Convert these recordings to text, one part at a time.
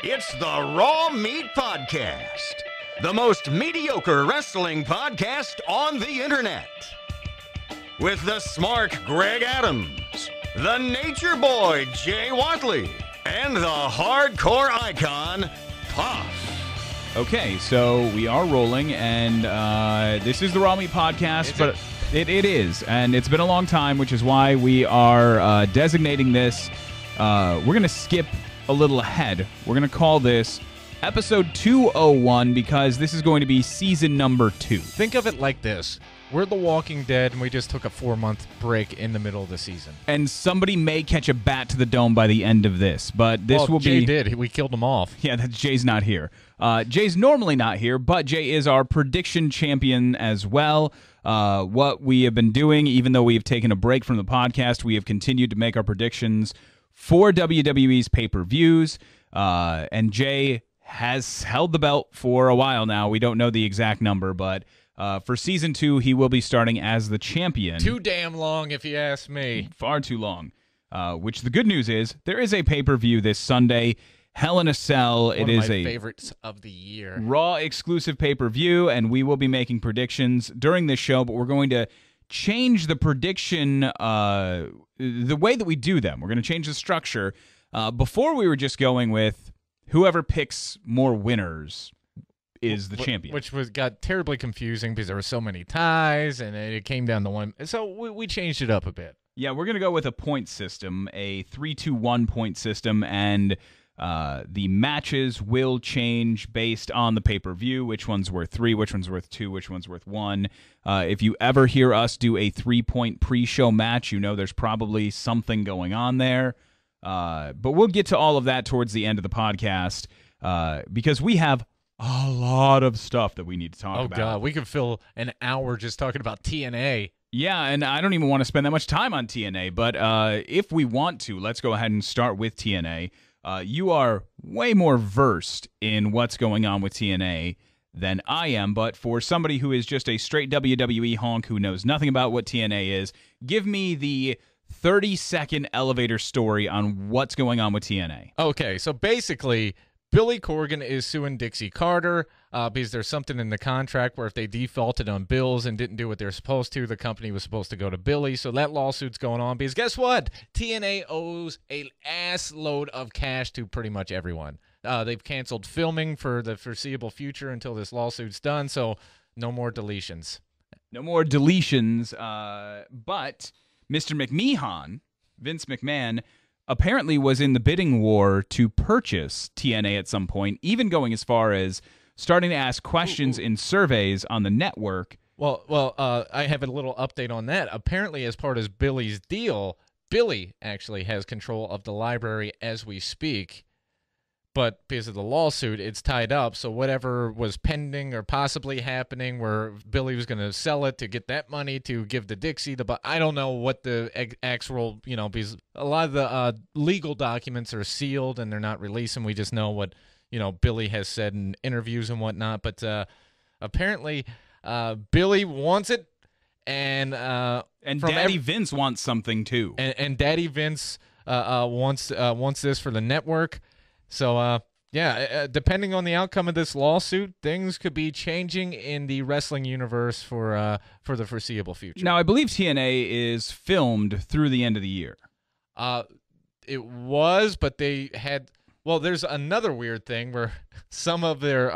It's the Raw Meat Podcast, the most mediocre wrestling podcast on the internet. With the smart Greg Adams, the nature boy Jay Watley, and the hardcore icon Puff. Okay, so we are rolling, and this is the Raw Meat Podcast, but it is, and it's been a long time, which is why we are designating this. We're going to skip a little ahead. We're going to call this episode 201 because this is going to be season number 2. Think of it like this. We're The Walking Dead, and we just took a 4-month break in the middle of the season. And somebody may catch a bat to the dome by the end of this, but this will be... Jay did. We killed him off. Yeah, Jay's not here. Jay's normally not here, but Jay is our prediction champion as well. What we have been doing, even though we have taken a break from the podcast, we have continued to make our predictions for WWE's pay-per-views, and Jay has held the belt for a while now. We don't know the exact number, but for Season 2, he will be starting as the champion. Too damn long, if you ask me. Far too long. Which the good news is, there is a pay-per-view this Sunday, Hell in a Cell. One of my favorites of the year. Raw exclusive pay-per-view, and we will be making predictions during this show, but we're going to change the prediction, the way that we do them. We're going to change the structure. Before we were just going with whoever picks more winners is the champion. Which got terribly confusing because there were so many ties, and it came down to one. So we changed it up a bit. Yeah, we're going to go with a point system, a 3-2-1 point system, and the matches will change based on the pay-per-view, which one's worth 3, which one's worth 2, which one's worth 1. If you ever hear us do a 3-point pre-show match, you know there's probably something going on there. But we'll get to all of that towards the end of the podcast because we have a lot of stuff that we need to talk about. Oh, God, we could fill an hour just talking about TNA. Yeah, and I don't even want to spend that much time on TNA, but if we want to, let's go ahead and start with TNA. You are way more versed in what's going on with TNA than I am, but for somebody who is just a straight WWE honk who knows nothing about what TNA is, give me the 30-second elevator story on what's going on with TNA. Okay, so basically, Billy Corgan is suing Dixie Carter because there's something in the contract where if they defaulted on bills and didn't do what they're supposed to, the company was supposed to go to Billy. So that lawsuit's going on because guess what? TNA owes an ass load of cash to pretty much everyone. They've canceled filming for the foreseeable future until this lawsuit's done, so no more deletions. No more deletions, but Mr. McMahon, Vince McMahon, apparently was in the bidding war to purchase TNA at some point, even going as far as starting to ask questions in surveys on the network. Well, I have a little update on that. Apparently, as part of Billy's deal, Billy actually has control of the library as we speak. But because of the lawsuit, it's tied up. So whatever was pending or possibly happening where Billy was going to sell it to get that money to give to Dixie, I don't know what the actual, because a lot of the legal documents are sealed and they're not releasing. We just know what, Billy has said in interviews and whatnot. But apparently Billy wants it. And Daddy Vince wants something too. And Daddy Vince wants this for the network. So, depending on the outcome of this lawsuit, things could be changing in the wrestling universe for the foreseeable future. Now, I believe TNA is filmed through the end of the year. It was, but they had... Well, there's another weird thing where some of their...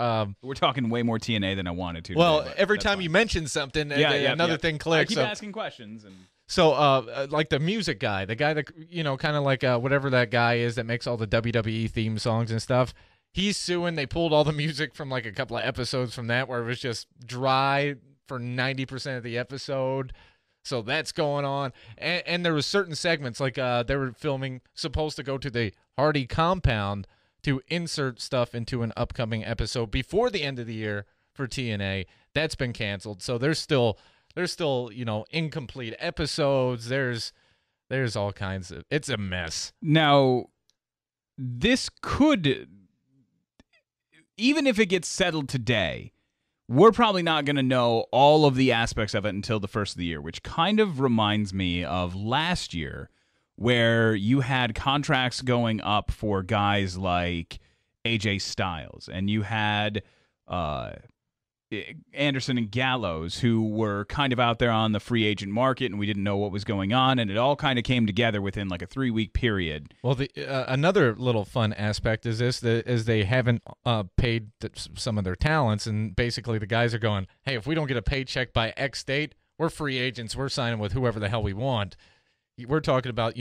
We're talking way more TNA than I wanted to. Well, today, every time you mention something, another thing clicks. I keep asking questions and... So, like the music guy, the guy that, kind of like whatever that guy is that makes all the WWE theme songs and stuff, he's suing. They pulled all the music from like a couple of episodes from that where it was just dry for 90% of the episode. So that's going on. And there was certain segments, like they were supposed to go to the Hardy compound to insert stuff into an upcoming episode before the end of the year for TNA. That's been canceled. So there's still, incomplete episodes. There's all kinds of... It's a mess. Now, this could... Even if it gets settled today, we're probably not going to know all of the aspects of it until the first of the year, which kind of reminds me of last year where you had contracts going up for guys like AJ Styles, and you had Anderson and Gallows, who were kind of out there on the free agent market, and we didn't know what was going on, and it all kind of came together within like a 3-week period. Well, another little fun aspect is this: is they haven't paid some of their talents, and basically the guys are going, "Hey, if we don't get a paycheck by X date, we're free agents. We're signing with whoever the hell we want." We're talking about,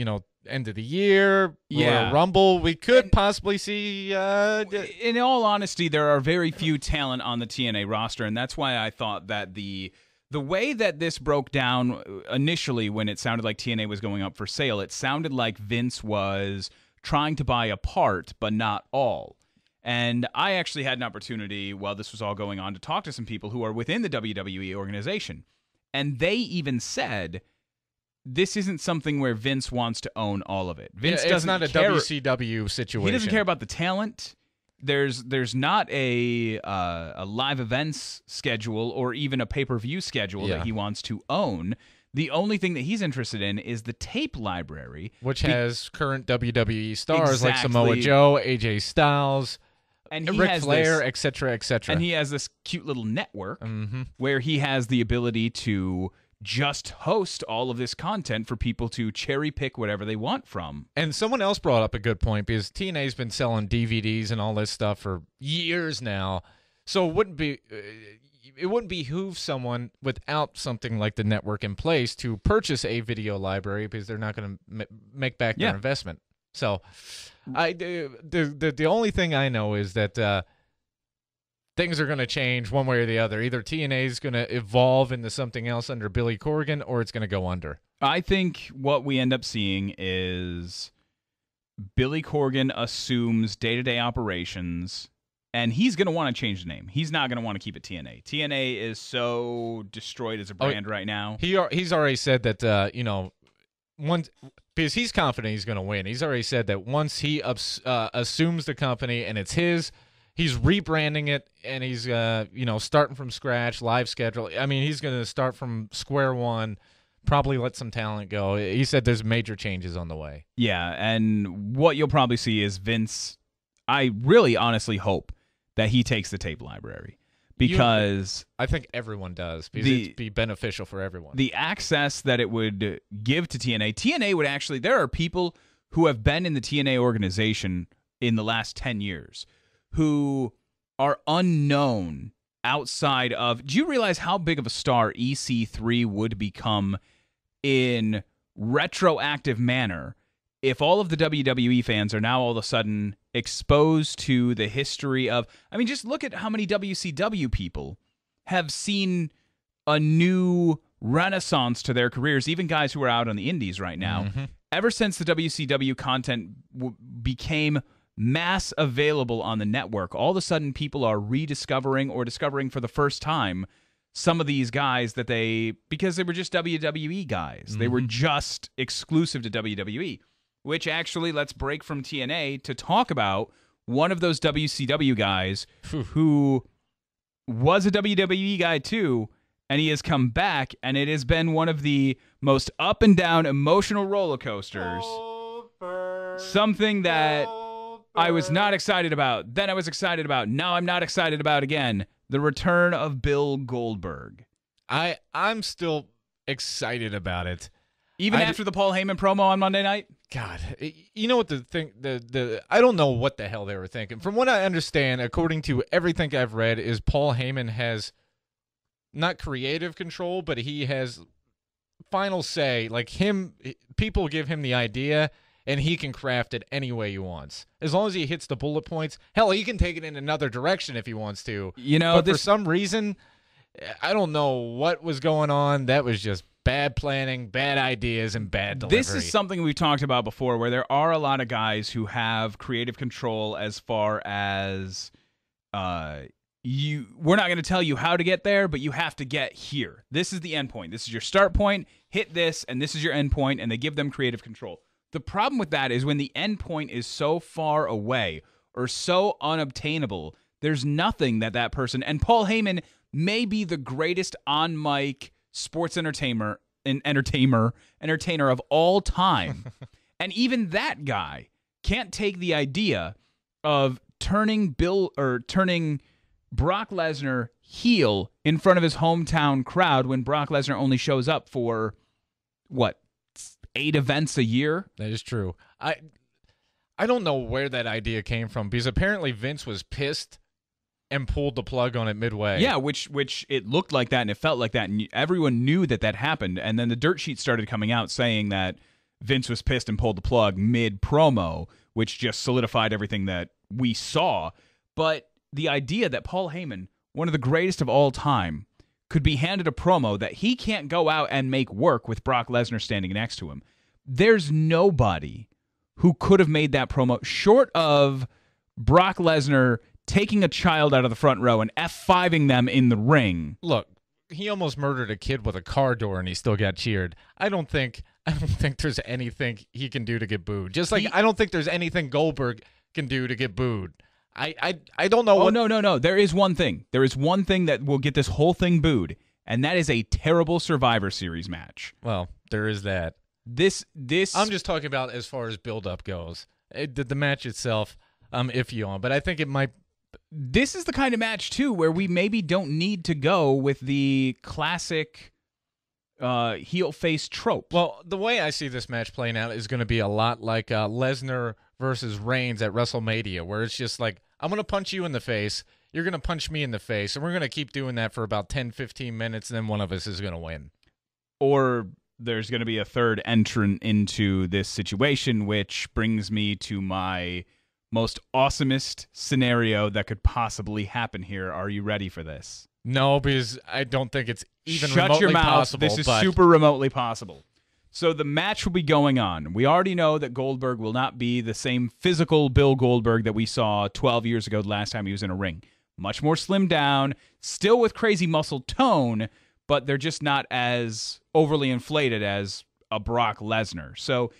end of the year, yeah, Rumble. We could possibly see. In all honesty, there are very few talent on the TNA roster, and that's why I thought that the way that this broke down initially, when it sounded like TNA was going up for sale, it sounded like Vince was trying to buy a part, but not all. And I actually had an opportunity while this was all going on to talk to some people who are within the WWE organization, and they even said, this isn't something where Vince wants to own all of it. Vince doesn't not a care. WCW situation. He doesn't care about the talent. There's not a live events schedule or even a pay-per-view schedule that he wants to own. The only thing that he's interested in is the tape library, which has current WWE stars like Samoa Joe, AJ Styles, and Ric Flair, etc., etc. And he has this cute little network where he has the ability to just host all of this content for people to cherry pick whatever they want from. And someone else brought up a good point, because TNA's been selling DVDs and all this stuff for years now. So it wouldn't behoove someone without something like the network in place to purchase a video library, because they're not going to make back their investment. So the only thing I know is that things are going to change one way or the other. Either TNA is going to evolve into something else under Billy Corgan, or it's going to go under. I think what we end up seeing is Billy Corgan assumes day-to-day operations, and he's going to want to change the name. He's not going to want to keep it TNA. TNA is so destroyed as a brand right now. He's already said that, once, because he's confident he's going to win. He's already said that once he assumes the company and it's his, he's rebranding it, and he's starting from scratch, live schedule. I mean, he's going to start from square one, probably let some talent go. He said there's major changes on the way. Yeah, and what you'll probably see is Vince, I really honestly hope that he takes the tape library, because I think everyone does, because it'd be beneficial for everyone. The access that it would give to TNA would actually, there are people who have been in the TNA organization in the last 10 years who are unknown outside of... Do you realize how big of a star EC3 would become in retroactive manner if all of the WWE fans are now all of a sudden exposed to the history of... I mean, just look at how many WCW people have seen a new renaissance to their careers, even guys who are out on the indies right now. Ever since the WCW content became mass available on the network, all of a sudden people are rediscovering or discovering for the first time some of these guys that because they were just WWE guys. They were just exclusive to WWE, which actually, let's break from TNA to talk about one of those WCW guys who was a WWE guy too, and he has come back, and it has been one of the most up and down emotional roller coasters. Something that I was not excited about. Then I was excited about. Now I'm not excited about again. The return of Bill Goldberg. I'm still excited about it. Even after the Paul Heyman promo on Monday night? God, you know what the thing, I don't know what the hell they were thinking. From what I understand, according to everything I've read, is Paul Heyman has not creative control, but he has final say. Like people give him the idea, and he can craft it any way he wants. As long as he hits the bullet points. Hell, he can take it in another direction if he wants to. But for some reason, I don't know what was going on. That was just bad planning, bad ideas, and bad delivery. This is something we've talked about before, where there are a lot of guys who have creative control as far as we're not going to tell you how to get there, but you have to get here. This is the end point. This is your start point. Hit this, and this is your end point, and they give them creative control. The problem with that is when the end point is so far away or so unobtainable, there's nothing that person... And Paul Heyman may be the greatest on-mic sports entertainer of all time. And even that guy can't take the idea of turning Brock Lesnar heel in front of his hometown crowd when Brock Lesnar only shows up for, what, 8 events a year? That is true. I don't know where that idea came from, because apparently Vince was pissed and pulled the plug on it midway. Yeah, which it looked like that and it felt like that, and everyone knew that happened. And then the dirt sheet started coming out saying that Vince was pissed and pulled the plug mid-promo, which just solidified everything that we saw. But the idea that Paul Heyman, one of the greatest of all time, could be handed a promo that he can't go out and make work with Brock Lesnar standing next to him. There's nobody who could have made that promo short of Brock Lesnar taking a child out of the front row and F5ing them in the ring. Look, he almost murdered a kid with a car door and he still got cheered. I don't think there's anything he can do to get booed. Just like I don't think there's anything Goldberg can do to get booed. I don't know. Oh, no. There is one thing. There is one thing that will get this whole thing booed, and that is a terrible Survivor Series match. Well, there is that. This I'm just talking about as far as build-up goes. The match itself, I'm iffy on, but I think it might. This is the kind of match, too, where we maybe don't need to go with the classic heel-face trope. Well, the way I see this match playing out is going to be a lot like Lesnar versus Reigns at WrestleMania, where it's just like, I'm going to punch you in the face, you're going to punch me in the face, and we're going to keep doing that for about 10, 15 minutes, and then one of us is going to win. Or there's going to be a third entrant into this situation, which brings me to my most awesomest scenario that could possibly happen here. Are you ready for this? No, because I don't think it's even Shut remotely your mouth. possible. This is super remotely possible. So the match will be going on. We already know that Goldberg will not be the same physical Bill Goldberg that we saw 12 years ago the last time he was in a ring. Much more slimmed down, still with crazy muscle tone, but they're just not as overly inflated as a Brock Lesnar. So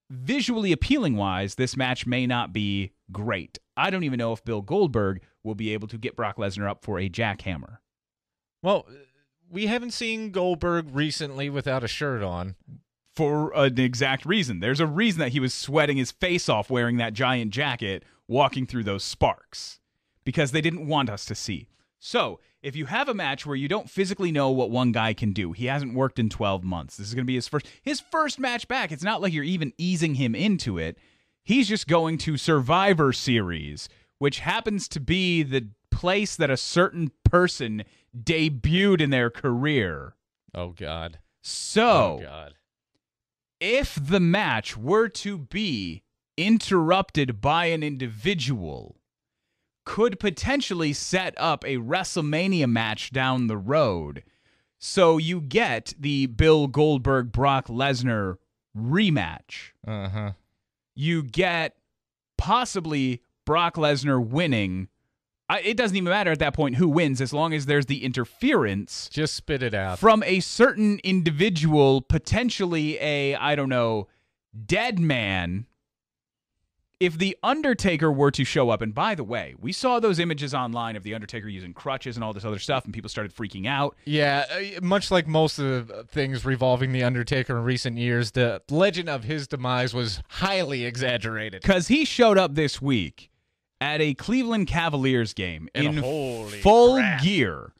visually appealing-wise, this match may not be great. I don't even know if Bill Goldberg will be able to get Brock Lesnar up for a jackhammer. Well, we haven't seen Goldberg recently without a shirt on. For an exact reason. There's a reason that he was sweating his face off wearing that giant jacket, walking through those sparks. Because they didn't want us to see. So, if you have a match where you don't physically know what one guy can do, he hasn't worked in 12 months. This is going to be his first match back. It's not like you're even easing him into it. He's just going to Survivor Series, which happens to be the place that a certain person debuted in their career. Oh, God. So, oh, God. If the match were to be interrupted by an individual, could potentially set up a WrestleMania match down the road. So you get the Bill Goldberg-Brock Lesnar rematch. Uh-huh. You get possibly Brock Lesnar winning. It doesn't even matter at that point who wins, as long as there's the interference. Just spit it out. From a certain individual, potentially a, I don't know, dead man. If The Undertaker were to show up, and by the way, we saw those images online of The Undertaker using crutches and all this other stuff, and people started freaking out. Yeah, much like most of the things revolving The Undertaker in recent years, the legend of his demise was highly exaggerated. Because he showed up this week at a Cleveland Cavaliers game in full gear.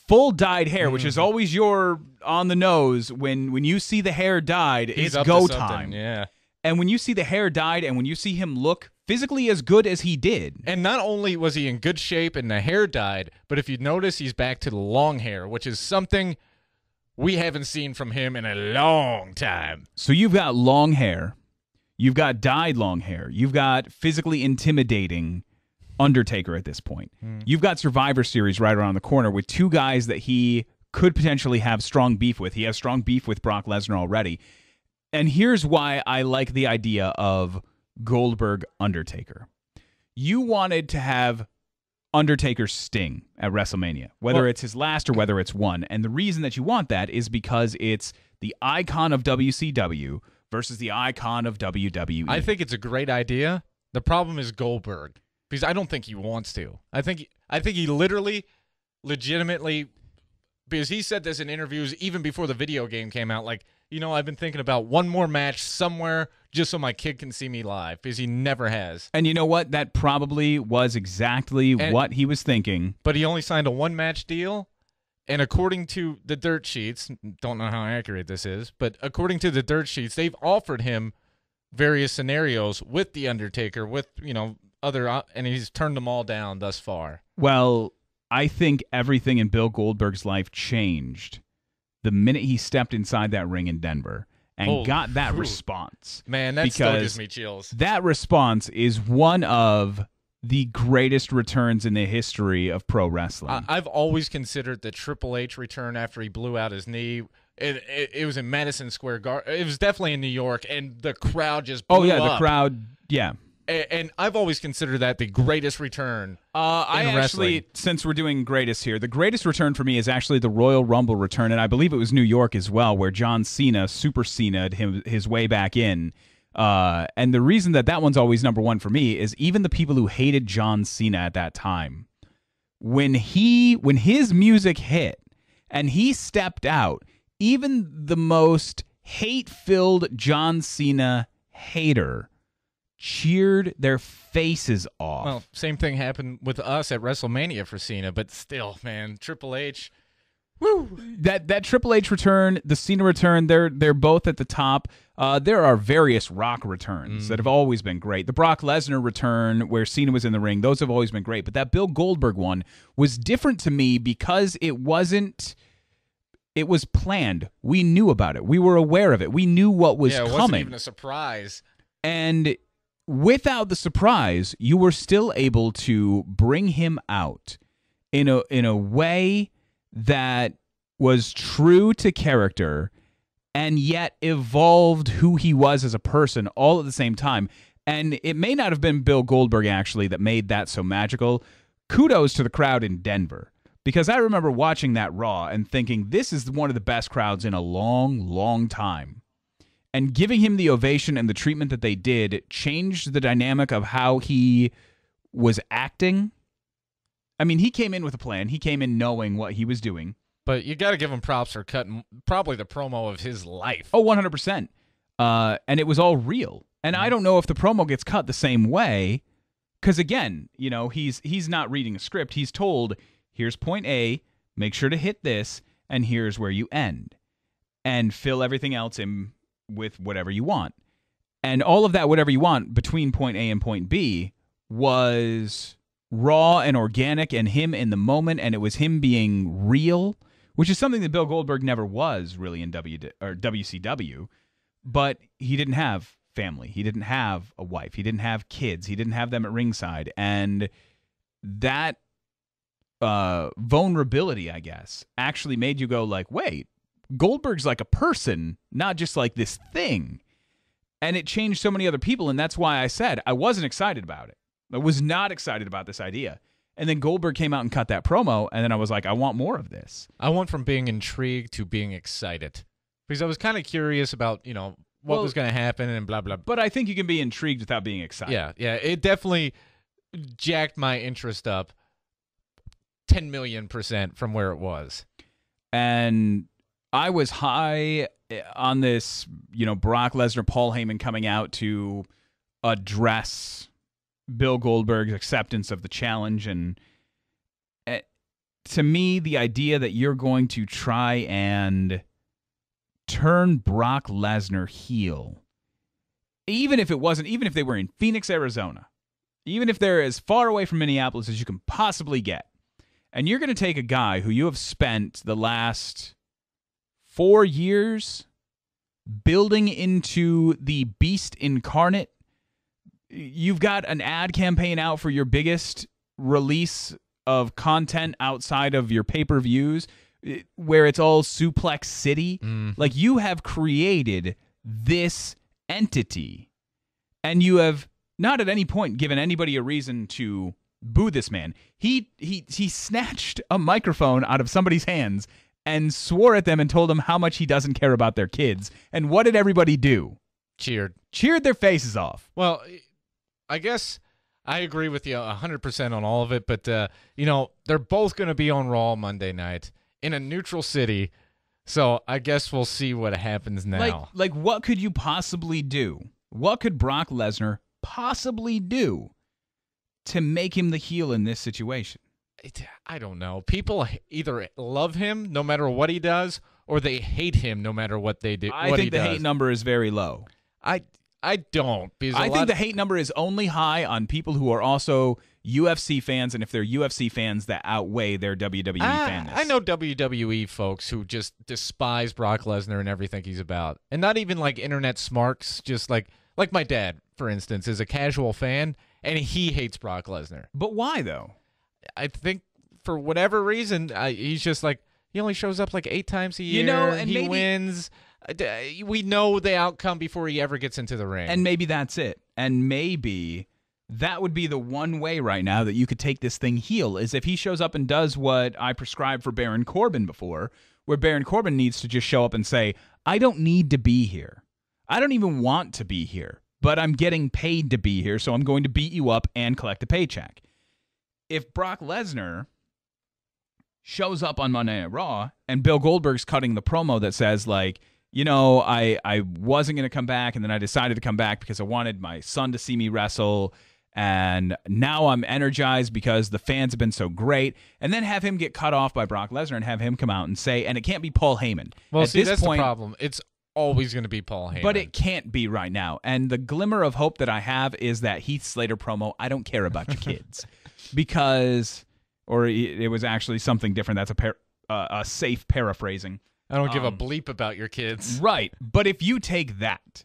Full dyed hair, which is always your on the nose. When you see the hair dyed, He's it's up go to something, time. Yeah. And when you see the hair dyed and when you see him look physically as good as he did. And not only was he in good shape and the hair dyed, but if you notice, he's back to the long hair, which is something we haven't seen from him in a long time. So you've got long hair. You've got dyed long hair. You've got physically intimidating Undertaker at this point. You've got Survivor Series right around the corner with two guys that he could potentially have strong beef with. He has strong beef with Brock Lesnar already. And here's why I like the idea of Goldberg-Undertaker. You wanted to have Undertaker Sting at WrestleMania, whether it's his last or whether it's one. And the reason that you want that is because it's the icon of WCW versus the icon of WWE. I think it's a great idea. The problem is Goldberg, because I don't think he wants to. I think he legitimately, because he said this in interviews even before the video game came out, like, I've been thinking about one more match somewhere just so my kid can see me live, because he never has. And you know what? That probably was exactly what he was thinking. But he only signed a one-match deal, and according to the dirt sheets, don't know how accurate this is, but according to the dirt sheets, they've offered him various scenarios with The Undertaker, with, other, and he's turned them all down thus far. Well, I think everything in Bill Goldberg's life changed the minute he stepped inside that ring in Denver and got that response. Man, that still gives me chills. That response is one of the greatest returns in the history of pro wrestling. I've always considered the Triple H return after he blew out his knee. It was in Madison Square Garden. It was definitely in New York, and the crowd just blew up. The crowd, yeah. And I've always considered that the greatest return in wrestling. Actually, since we're doing greatest here, the greatest return for me is actually the Royal Rumble return, and I believe it was New York as well, where John Cena, Super Cena'd his way back in. And the reason that one's always number one for me is even the people who hated John Cena at that time, when his music hit and he stepped out, even the most hate-filled John Cena hater cheered their faces off. Well, same thing happened with us at WrestleMania for Cena, but still, man, Triple H, woo! That Triple H return, the Cena return, they're both at the top. There are various Rock returns that have always been great. The Brock Lesnar return, where Cena was in the ring, those have always been great. But that Bill Goldberg one was different to me because it was planned. We knew about it. We were aware of it. We knew what was coming. It wasn't even a surprise. And without the surprise, you were still able to bring him out in a way that was true to character and yet evolved who he was as a person all at the same time. And it may not have been Bill Goldberg, actually, that made that so magical. Kudos to the crowd in Denver, because I remember watching that Raw and thinking, this is one of the best crowds in a long, long time. And giving him the ovation and the treatment that they did changed the dynamic of how he was acting. I mean, he came in with a plan. He came in knowing what he was doing. But you got to give him props for cutting probably the promo of his life. Oh, 100%. And it was all real. And I don't know if the promo gets cut the same way, because, again, he's not reading a script. He's told, here's point A, make sure to hit this, and here's where you end. And fill everything else in with whatever you want. And all of that whatever you want between point A and point B was raw and organic and him in the moment, and it was him being real, which is something that Bill Goldberg never was really in WCW. But he didn't have family. He didn't have a wife. He didn't have kids. He didn't have them at ringside. And that vulnerability, I guess, actually made you go like, wait, Goldberg's like a person, not just like this thing. And it changed so many other people, and that's why I said I wasn't excited about it. I was not excited about this idea. And then Goldberg came out and cut that promo, and then I was like, I want more of this. I went from being intrigued to being excited, because I was kind of curious about, what was going to happen and blah, blah, blah. But I think you can be intrigued without being excited. Yeah, it definitely jacked my interest up 10 million% from where it was. And I was high on this, Brock Lesnar, Paul Heyman coming out to address Bill Goldberg's acceptance of the challenge. And to me, the idea that you're going to try and turn Brock Lesnar heel, even if they were in Phoenix, Arizona, even if they're as far away from Minneapolis as you can possibly get, and you're going to take a guy who you have spent the last 4 years building into the beast incarnate. You've got an ad campaign out for your biggest release of content outside of your pay-per-views, where it's all Suplex City. Like, you have created this entity, and you have not at any point given anybody a reason to boo this man. He snatched a microphone out of somebody's hands and swore at them and told them how much he doesn't care about their kids. And what did everybody do? Cheered their faces off. Well, I guess I agree with you 100% on all of it, but they're both going to be on Raw Monday night in a neutral city, So I guess we'll see what happens now. Like what could you possibly do? What could Brock Lesnar possibly do to make him the heel in this situation? I don't know. People either love him no matter what he does, or they hate him no matter what they do. I think the hate number is very low. I don't. Because I think the hate number is only high on people who are also UFC fans, and if they're UFC fans, that outweigh their WWE fans. I know WWE folks who just despise Brock Lesnar and everything he's about. And not even like internet smarks, just like my dad, for instance, is a casual fan, and he hates Brock Lesnar. But why, though? I think for whatever reason, he's just like, he only shows up like 8 times a year. And he wins. We know the outcome before he ever gets into the ring. And maybe that's it. And maybe that would be the one way right now that you could take this thing heel, is if he shows up and does what I prescribed for Baron Corbin before, where Baron Corbin needs to just show up and say, I don't need to be here. I don't even want to be here, but I'm getting paid to be here, so I'm going to beat you up and collect a paycheck. If Brock Lesnar shows up on Monday Night Raw and Bill Goldberg's cutting the promo that says, like, you know, I wasn't going to come back, and then I decided to come back because I wanted my son to see me wrestle, and now I'm energized because the fans have been so great, and then have him get cut off by Brock Lesnar and have him come out and say, and it can't be Paul Heyman. Well, At see, this that's point, the problem. It's always going to be Paul Heyman. but it can't be right now. And the glimmer of hope that I have is that Heath Slater promo, I don't care about your kids. Because, or it was actually something different. That's a safe paraphrasing. I don't give a bleep about your kids. Right. But if you take that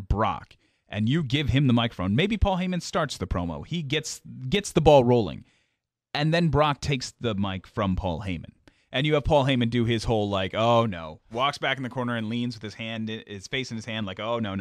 Brock and you give him the microphone, maybe Paul Heyman starts the promo. He gets the ball rolling. And then Brock takes the mic from Paul Heyman. And you have Paul Heyman do his whole, like, oh, no. Walks back in the corner and leans with his face in his hand, like, oh, no.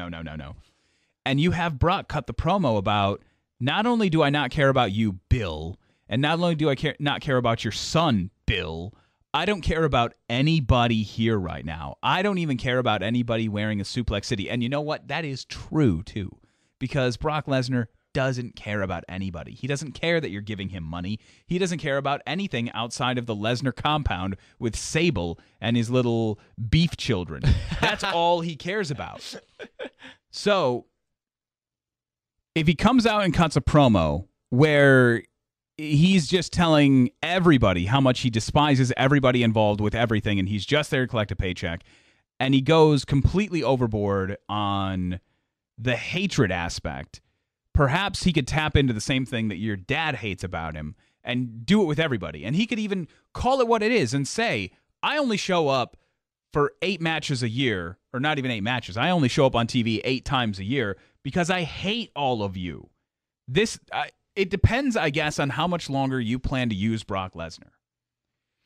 And you have Brock cut the promo about, not only do I not care about you, Bill, and not only do I not care about your son, Bill, I don't care about anybody here right now. I don't even care about anybody wearing a Suplex City. And you know what? That is true, too. Because Brock Lesnar doesn't care about anybody. He doesn't care that you're giving him money. He doesn't care about anything outside of the Lesnar compound with Sable and his little beef children. That's all he cares about. So, if he comes out and cuts a promo where he's just telling everybody how much he despises everybody involved with everything, and he's just there to collect a paycheck, and he goes completely overboard on the hatred aspect, perhaps he could tap into the same thing that your dad hates about him and do it with everybody. And he could even call it what it is and say, I only show up for 8 matches a year, or not even 8 matches. I only show up on TV 8 times a year because I hate all of you. It depends, I guess, on how much longer you plan to use Brock Lesnar.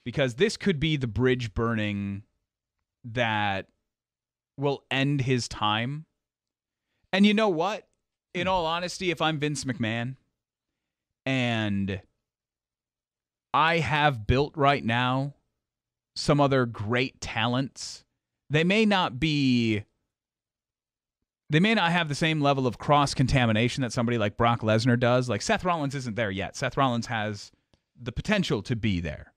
Because this could be the bridge burning that will end his time. And you know what? In all honesty, if I'm Vince McMahon and I have built right now some other great talents, they may not have the same level of cross-contamination that somebody like Brock Lesnar does. Like, Seth Rollins isn't there yet. Seth Rollins has the potential to be there.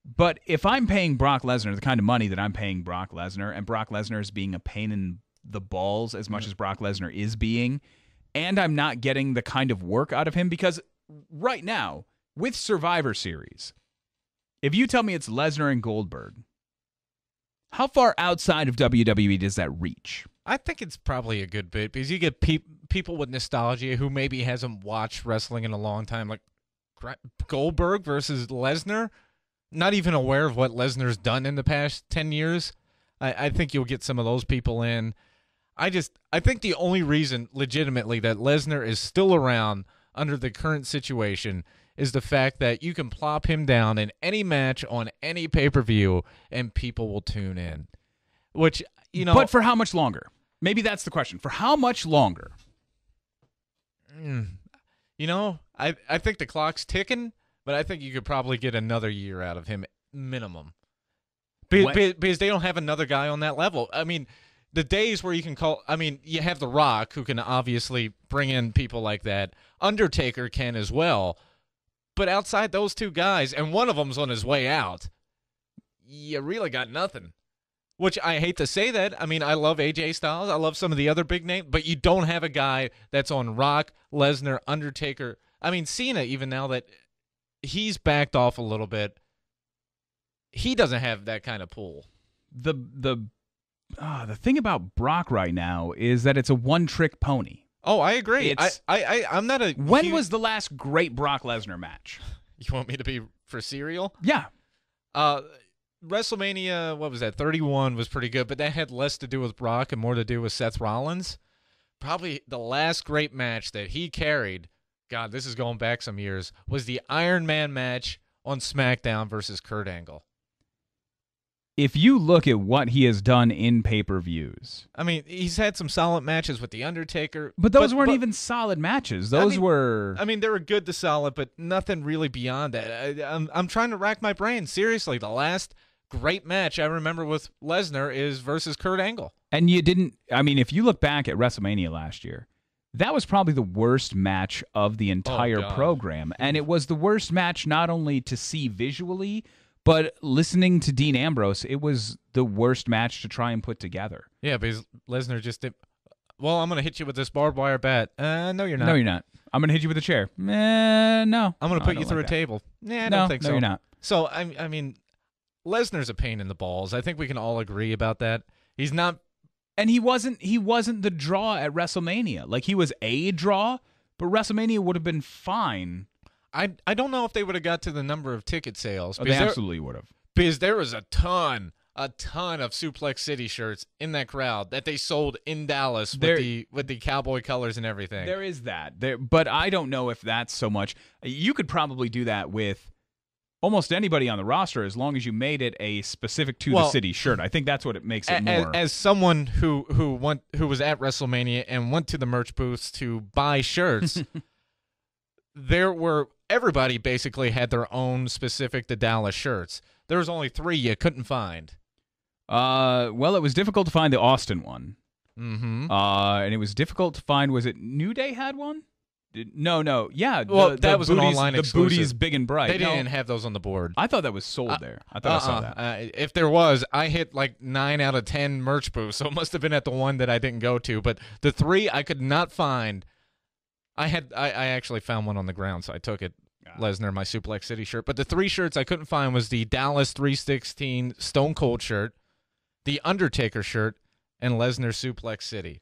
But if I'm paying Brock Lesnar the kind of money that I'm paying Brock Lesnar, and Brock Lesnar is being a pain in the balls as much as Brock Lesnar is being, and I'm not getting the kind of work out of him, because right now, with Survivor Series, if you tell me it's Lesnar and Goldberg, how far outside of WWE does that reach? I think it's probably a good bit, because you get people with nostalgia who maybe hasn't watched wrestling in a long time, like Goldberg versus Lesnar, not even aware of what Lesnar's done in the past 10 years. I think you'll get some of those people in. I think the only reason, legitimately, that Lesnar is still around under the current situation is the fact that you can plop him down in any match on any pay-per-view and people will tune in. Which, you know... But for how much longer? Maybe that's the question. For how much longer? You know, I think the clock's ticking, but I think you could probably get another year out of him, minimum. Because they don't have another guy on that level. I mean, the days where you can call... I mean, you have The Rock, who can obviously bring in people like that. Undertaker can as well. But outside those two guys, and one of them's on his way out, you really got nothing. Which I hate to say that. I mean, I love AJ Styles. I love some of the other big names, but you don't have a guy that's on Rock, Lesnar, Undertaker. I mean, Cena, even now that he's backed off a little bit, he doesn't have that kind of pull. The thing about Brock right now is that it's a one-trick pony. Oh, I agree. I'm not a. When was the last great Brock Lesnar match? You want me to be for cereal? Yeah. WrestleMania, what was that? 31 was pretty good, but that had less to do with Brock and more to do with Seth Rollins. Probably the last great match that he carried, God, this is going back some years, was the Iron Man match on SmackDown versus Kurt Angle. If you look at what he has done in pay-per-views. I mean, he's had some solid matches with The Undertaker. But those weren't even solid matches. Those were... I mean, they were good to solid, but nothing really beyond that. I'm trying to rack my brain. Seriously, the last great match I remember with Lesnar is versus Kurt Angle. And you didn't... I mean, if you look back at WrestleMania last year, that was probably the worst match of the entire program. And it was the worst match not only to see visually... But listening to Dean Ambrose, it was the worst match to try and put together. Yeah, because Lesnar just did. Well, I'm going to hit you with this barbed wire bat. No, you're not. No, you're not. I'm going to hit you with a chair. No. I'm going to put you through a table. Yeah, I don't think so. No, you're not. So, I mean, Lesnar's a pain in the balls. I think we can all agree about that. He's not. And he wasn't the draw at WrestleMania. Like, he was a draw, but WrestleMania would have been fine. I don't know if they would have got to the number of ticket sales. Oh, they absolutely would have. Because there was a ton of Suplex City shirts in that crowd that they sold in Dallas with the cowboy colors and everything. There is that. But I don't know if that's so much. You could probably do that with almost anybody on the roster as long as you made it a specific to the city shirt. I think that's what it makes it more. As someone who was at WrestleMania and went to the merch booths to buy shirts, everybody basically had their own specific to Dallas shirts. There was only 3 you couldn't find. Well, it was difficult to find the Austin one. Mm-hmm. And it was difficult to find. Was it New Day had one? No. Yeah. Well, that was an online exclusive. The booty's big and bright. They didn't have those on the board. I thought that was sold there. I thought I saw that. If there was, I hit like 9 out of 10 merch booths, so it must have been at the one that I didn't go to. But the 3 I could not find. I actually found one on the ground, so I took it. Lesnar, my Suplex City shirt. But the 3 shirts I couldn't find was the Dallas 316 Stone Cold shirt, the Undertaker shirt, and Lesnar Suplex City.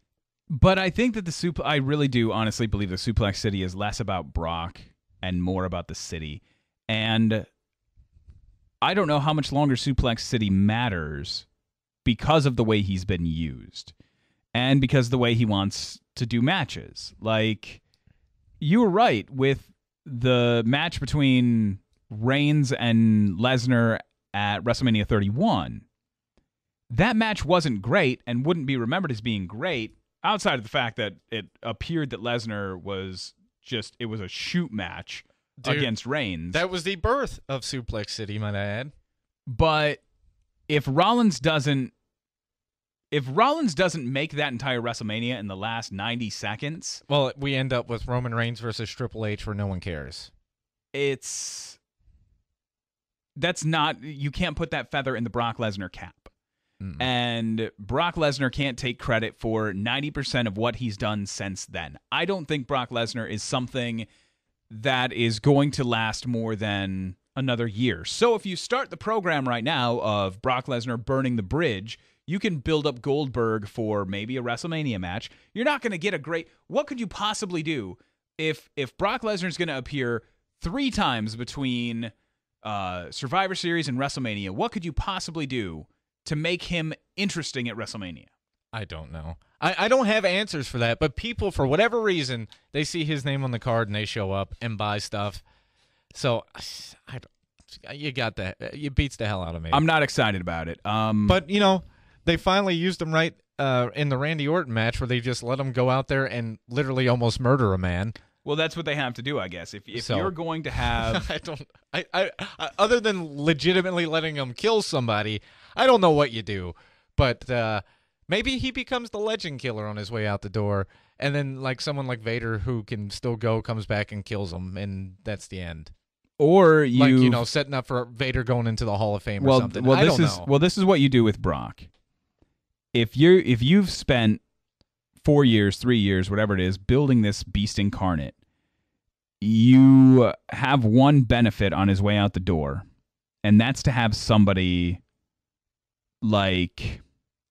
But I think that I really do honestly believe the Suplex City is less about Brock and more about the city. And I don't know how much longer Suplex City matters because of the way he's been used and because of the way he wants to do matches. Like, you were right with the match between Reigns and Lesnar at WrestleMania 31. That match wasn't great and wouldn't be remembered as being great outside of the fact that it appeared that Lesnar was it was a shoot match against Reigns. That was the birth of Suplex City, might I add. But if Rollins doesn't make that entire WrestleMania in the last 90 seconds... Well, we end up with Roman Reigns versus Triple H where no one cares. That's not... You can't put that feather in the Brock Lesnar cap. Mm-mm. And Brock Lesnar can't take credit for 90% of what he's done since then. I don't think Brock Lesnar is something that is going to last more than another year. So if you start the program right now of Brock Lesnar burning the bridge... You can build up Goldberg for maybe a WrestleMania match. You're not going to get a great... What could you possibly do if Brock Lesnar's going to appear 3 times between Survivor Series and WrestleMania? What could you possibly do to make him interesting at WrestleMania? I don't know. I don't have answers for that, but people, for whatever reason, they see his name on the card and they show up and buy stuff. So, you got that. It beats the hell out of me. I'm not excited about it. But, they finally used him right in the Randy Orton match where they just let him go out there and literally almost murder a man. Well, that's what they have to do, I guess. If you're going to have... I other than legitimately letting him kill somebody, I don't know what you do. But maybe he becomes the legend killer on his way out the door, and then like someone like Vader who can still go comes back and kills him, and that's the end. Or setting up for Vader going into the Hall of Fame or something. I don't know. Well, this is what you do with Brock. If you've spent 4 years, 3 years, whatever it is, building this beast incarnate, you have one benefit on his way out the door, and that's to have somebody like,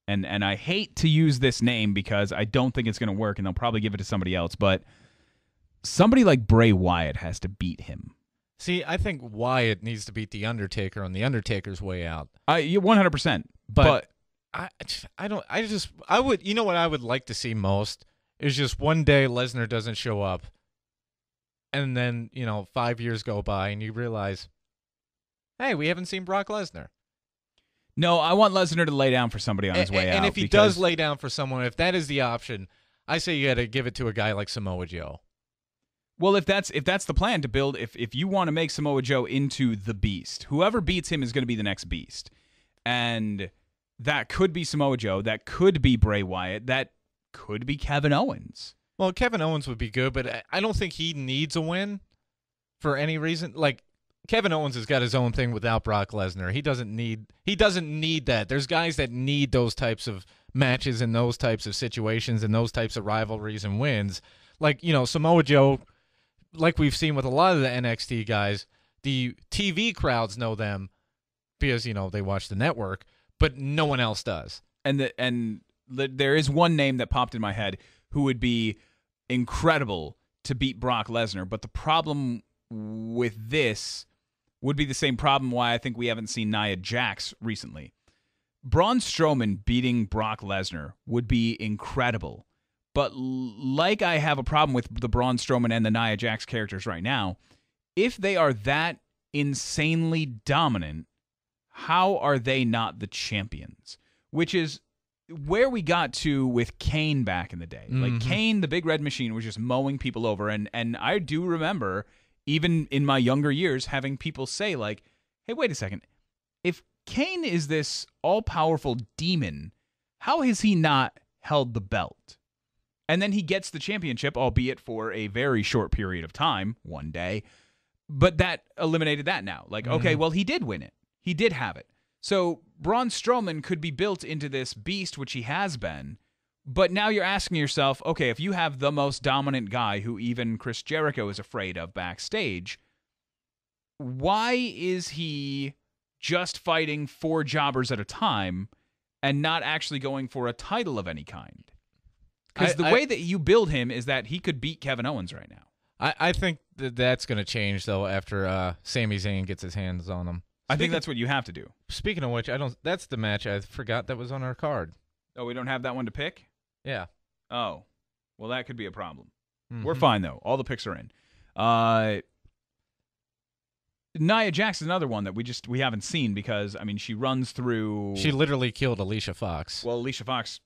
and I hate to use this name because I don't think it's going to work, and they'll probably give it to somebody else, but somebody like Bray Wyatt has to beat him. See, I think Wyatt needs to beat The Undertaker on The Undertaker's way out. 100%. But I would, you know what I would like to see most is just one day Lesnar doesn't show up, and then, 5 years go by and you realize, hey, we haven't seen Brock Lesnar. No, I want Lesnar to lay down for somebody on his way out. And if he does lay down for someone, if that is the option, I say you got to give it to a guy like Samoa Joe. Well, if that's the plan to build, if you want to make Samoa Joe into the Beast, whoever beats him is going to be the next Beast. And that could be Samoa Joe, that could be Bray Wyatt, that could be Kevin Owens. Well, Kevin Owens would be good, but I don't think he needs a win for any reason. Like, Kevin Owens has got his own thing without Brock Lesnar. He doesn't need that. There's guys that need those types of matches and those types of situations and those types of rivalries and wins. Like, Samoa Joe, like we've seen with a lot of the NXT guys, the TV crowds know them because, they watch the network, but no one else does. And there is one name that popped in my head who would be incredible to beat Brock Lesnar, but the problem with this would be the same problem why I think we haven't seen Nia Jax recently. Braun Strowman beating Brock Lesnar would be incredible. But like I have a problem with the Braun Strowman and the Nia Jax characters right now, if they are that insanely dominant, how are they not the champions? Which is where we got to with Kane back in the day. Mm-hmm. Like Kane, the Big Red Machine, was just mowing people over. And I do remember, even in my younger years, having people say like, hey, wait a second. If Kane is this all-powerful demon, how has he not held the belt? And then he gets the championship, albeit for a very short period of time, one day. But that eliminated that now. Like, okay, well, he did win it. He did have it. So Braun Strowman could be built into this beast, which he has been. But now you're asking yourself, okay, if you have the most dominant guy who even Chris Jericho is afraid of backstage, why is he just fighting 4 jobbers at a time and not actually going for a title of any kind? Because the way that you build him is that he could beat Kevin Owens right now. I think that's going to change, though, after Sami Zayn gets his hands on him. I think that's what you have to do. Speaking of which, that's the match I forgot that was on our card. Oh, we don't have that one to pick? Yeah. Oh. Well, that could be a problem. Mm-hmm. We're fine, though. All the picks are in. Nia Jax is another one that we haven't seen because, she runs through... She literally killed Alicia Fox. Well, Alicia Fox,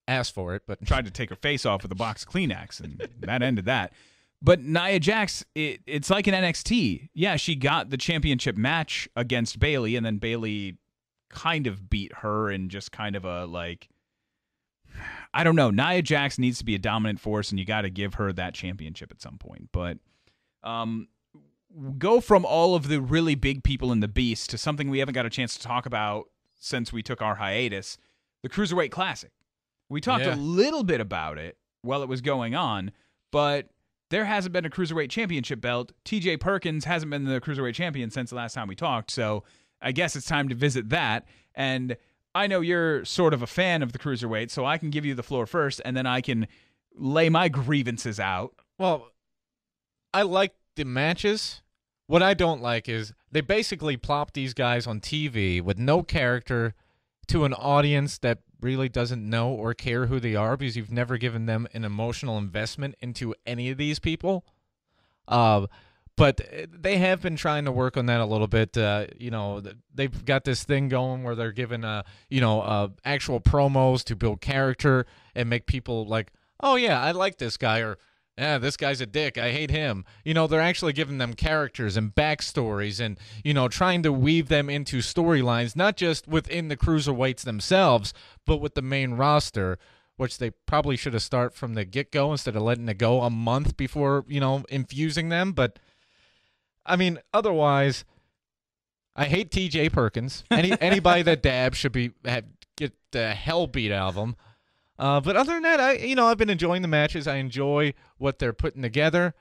asked for it, but tried to take her face off with a box of Kleenex, and that ended that. But Nia Jax, it's like an NXT. Yeah, she got the championship match against Bayley, and then Bayley kind of beat her in just kind of a, I don't know. Nia Jax needs to be a dominant force, and you got to give her that championship at some point. But go from all of the really big people in the Beast to something we haven't got a chance to talk about since we took our hiatus, the Cruiserweight Classic. We talked a little bit about it while it was going on, but there hasn't been a Cruiserweight Championship belt. TJ Perkins hasn't been the Cruiserweight Champion since the last time we talked, so I guess it's time to visit that. And I know you're sort of a fan of the Cruiserweight, so I can give you the floor first, and then I can lay my grievances out. Well, I like the matches. What I don't like is they basically plop these guys on TV with no character to an audience that really doesn't know or care who they are because you've never given them an emotional investment into any of these people. But they have been trying to work on that a little bit. They've got this thing going where they're giving, actual promos to build character and make people like, oh, yeah, I like this guy, or yeah, this guy's a dick, I hate him. They're actually giving them characters and backstories and, trying to weave them into storylines, not just within the cruiserweights themselves, but with the main roster, which they probably should have started from the get-go instead of letting it go a month before, infusing them. But I mean, otherwise, I hate T.J. Perkins. Anybody that dabs should get the hell beat out of them. But other than that, I've been enjoying the matches. I enjoy what they're putting together.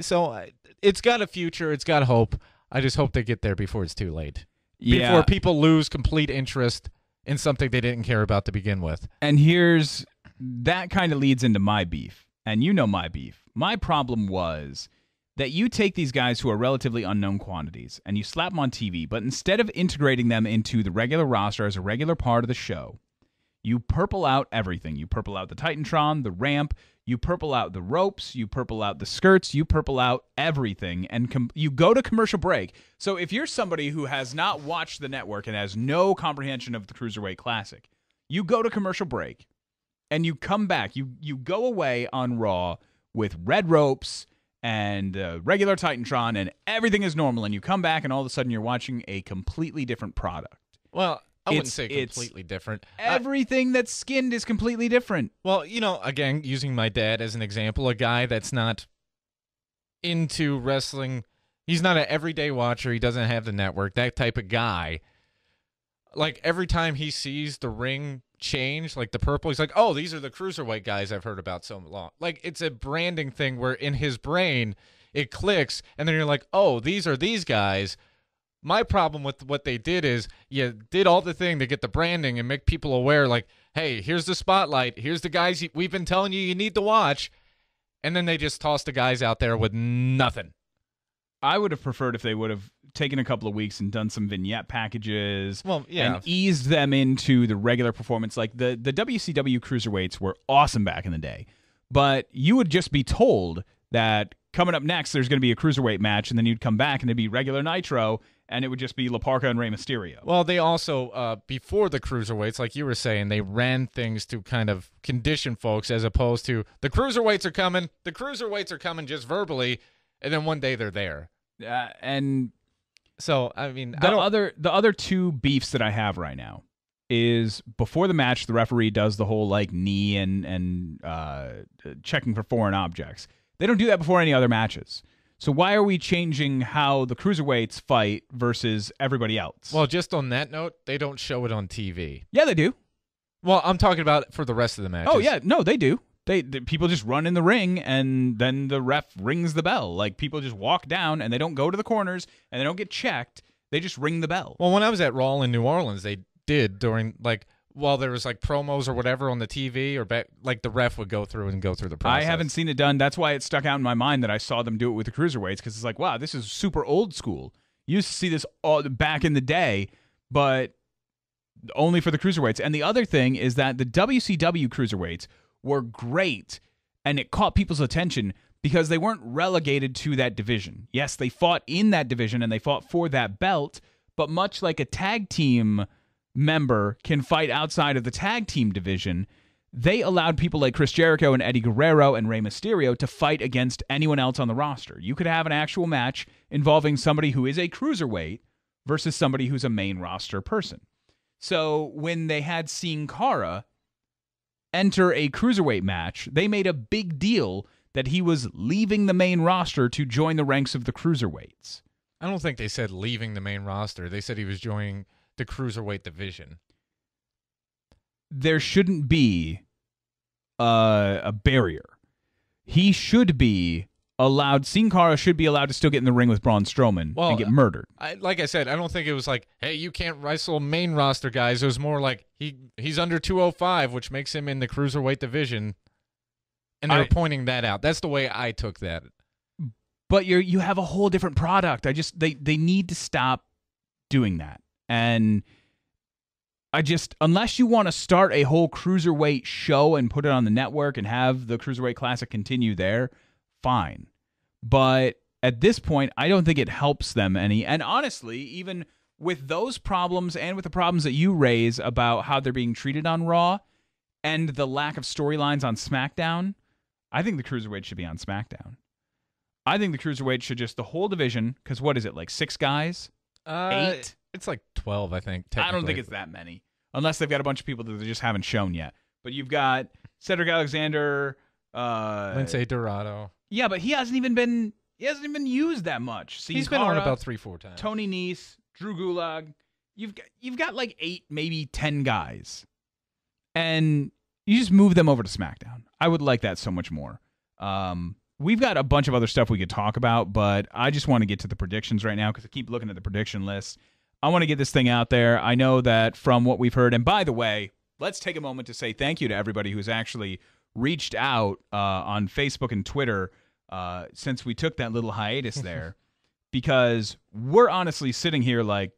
So it's got a future. It's got hope. I just hope they get there before it's too late. Yeah. Before people lose complete interest in something they didn't care about to begin with. And that kind of leads into my beef. And you know my beef. My problem was that you take these guys who are relatively unknown quantities and you slap them on TV, but instead of integrating them into the regular roster as a regular part of the show, you purple out everything. You purple out the Titantron, the ramp, you purple out the ropes, you purple out the skirts, you purple out everything, and you go to commercial break. So if you're somebody who has not watched the network and has no comprehension of the Cruiserweight Classic, you go to commercial break, and you come back. You go away on Raw with red ropes and regular Titantron, and everything is normal, and you come back, and all of a sudden you're watching a completely different product. Well, I wouldn't say completely different. Everything that's skinned is completely different. Well, again, using my dad as an example, a guy that's not into wrestling, he's not an everyday watcher, he doesn't have the network, that type of guy. Like, every time he sees the ring change, like the purple, he's like, oh, these are the Cruiserweight guys I've heard about so long. Like, it's a branding thing where in his brain it clicks, and then you're like, oh, these are these guys. My problem with what they did is you did all the thing to get the branding and make people aware, like, hey, here's the spotlight, here's the guys we've been telling you need to watch, and then they just tossed the guys out there with nothing. I would have preferred if they would have taken a couple of weeks and done some vignette packages, and eased them into the regular performance. Like the WCW Cruiserweights were awesome back in the day, but you would just be told that coming up next there's going to be a Cruiserweight match, and then you'd come back and it'd be regular Nitro, and it would just be La Parka and Rey Mysterio. Well, they also, before the Cruiserweights, like you were saying, they ran things to kind of condition folks as opposed to the Cruiserweights are coming just verbally, and then one day they're there. And so, I mean, the other two beefs that I have right now is before the match, the referee does the whole like knee and checking for foreign objects. They don't do that before any other matches. So why are we changing how the Cruiserweights fight versus everybody else? Well, just on that note, they don't show it on TV. Yeah, they do. Well, I'm talking about for the rest of the matches. Oh, yeah. No, they do. They people just run in the ring, and then the ref rings the bell. Like, people just walk down, and they don't go to the corners, and they don't get checked. They just ring the bell. Well, when I was at Raw in New Orleans, they did during, like, while there was, like, promos or whatever on the TV, or, like, the ref would go through the process. I haven't seen it done. That's why it stuck out in my mind that I saw them do it with the Cruiserweights, because it's like, wow, this is super old school. You used to see this all back in the day, but only for the Cruiserweights. And the other thing is that the WCW Cruiserweights were great, and it caught people's attention because they weren't relegated to that division. Yes, they fought in that division, and they fought for that belt, but much like a tag team member can fight outside of the tag team division, they allowed people like Chris Jericho and Eddie Guerrero and Rey Mysterio to fight against anyone else on the roster. You could have an actual match involving somebody who is a cruiserweight versus somebody who's a main roster person. So when they had Sin Cara enter a cruiserweight match, they made a big deal that he was leaving the main roster to join the ranks of the cruiserweights. I don't think they said leaving the main roster. They said he was joining the cruiserweight division. There shouldn't be a barrier. He should be allowed, Sin Cara should be allowed to still get in the ring with Braun Strowman and get murdered. Like I said, I don't think it was like, hey, you can't wrestle main roster guys. It was more like he's under 205, which makes him in the cruiserweight division, and they were pointing that out. That's the way I took that. But you have a whole different product. They need to stop doing that. And unless you want to start a whole cruiserweight show and put it on the network and have the Cruiserweight Classic continue there, fine. But at this point, I don't think it helps them any. And honestly, even with those problems and with the problems that you raise about how they're being treated on Raw and the lack of storylines on SmackDown, I think the Cruiserweight should be on SmackDown. I think the Cruiserweight should just, the whole division, because what is it, like 6 guys? 8? It's like 12, I think. I don't think it's that many. Unless they've got a bunch of people that they just haven't shown yet. But you've got Cedric Alexander, Lince Dorado. Yeah, but he hasn't even been He hasn't even been used that much. He's been on about 3-4 times. Tony Nese, Drew Gulak. You've got like 8, maybe 10 guys, and you just move them over to SmackDown. I would like that so much more. We've got a bunch of other stuff we could talk about, but I just want to get to the predictions right now because I keep looking at the prediction list. I want to get this thing out there. I know that from what we've heard, and by the way, let's take a moment to say thank you to everybody who's actually reached out on Facebook and Twitter since we took that little hiatus there, because we're honestly sitting here like,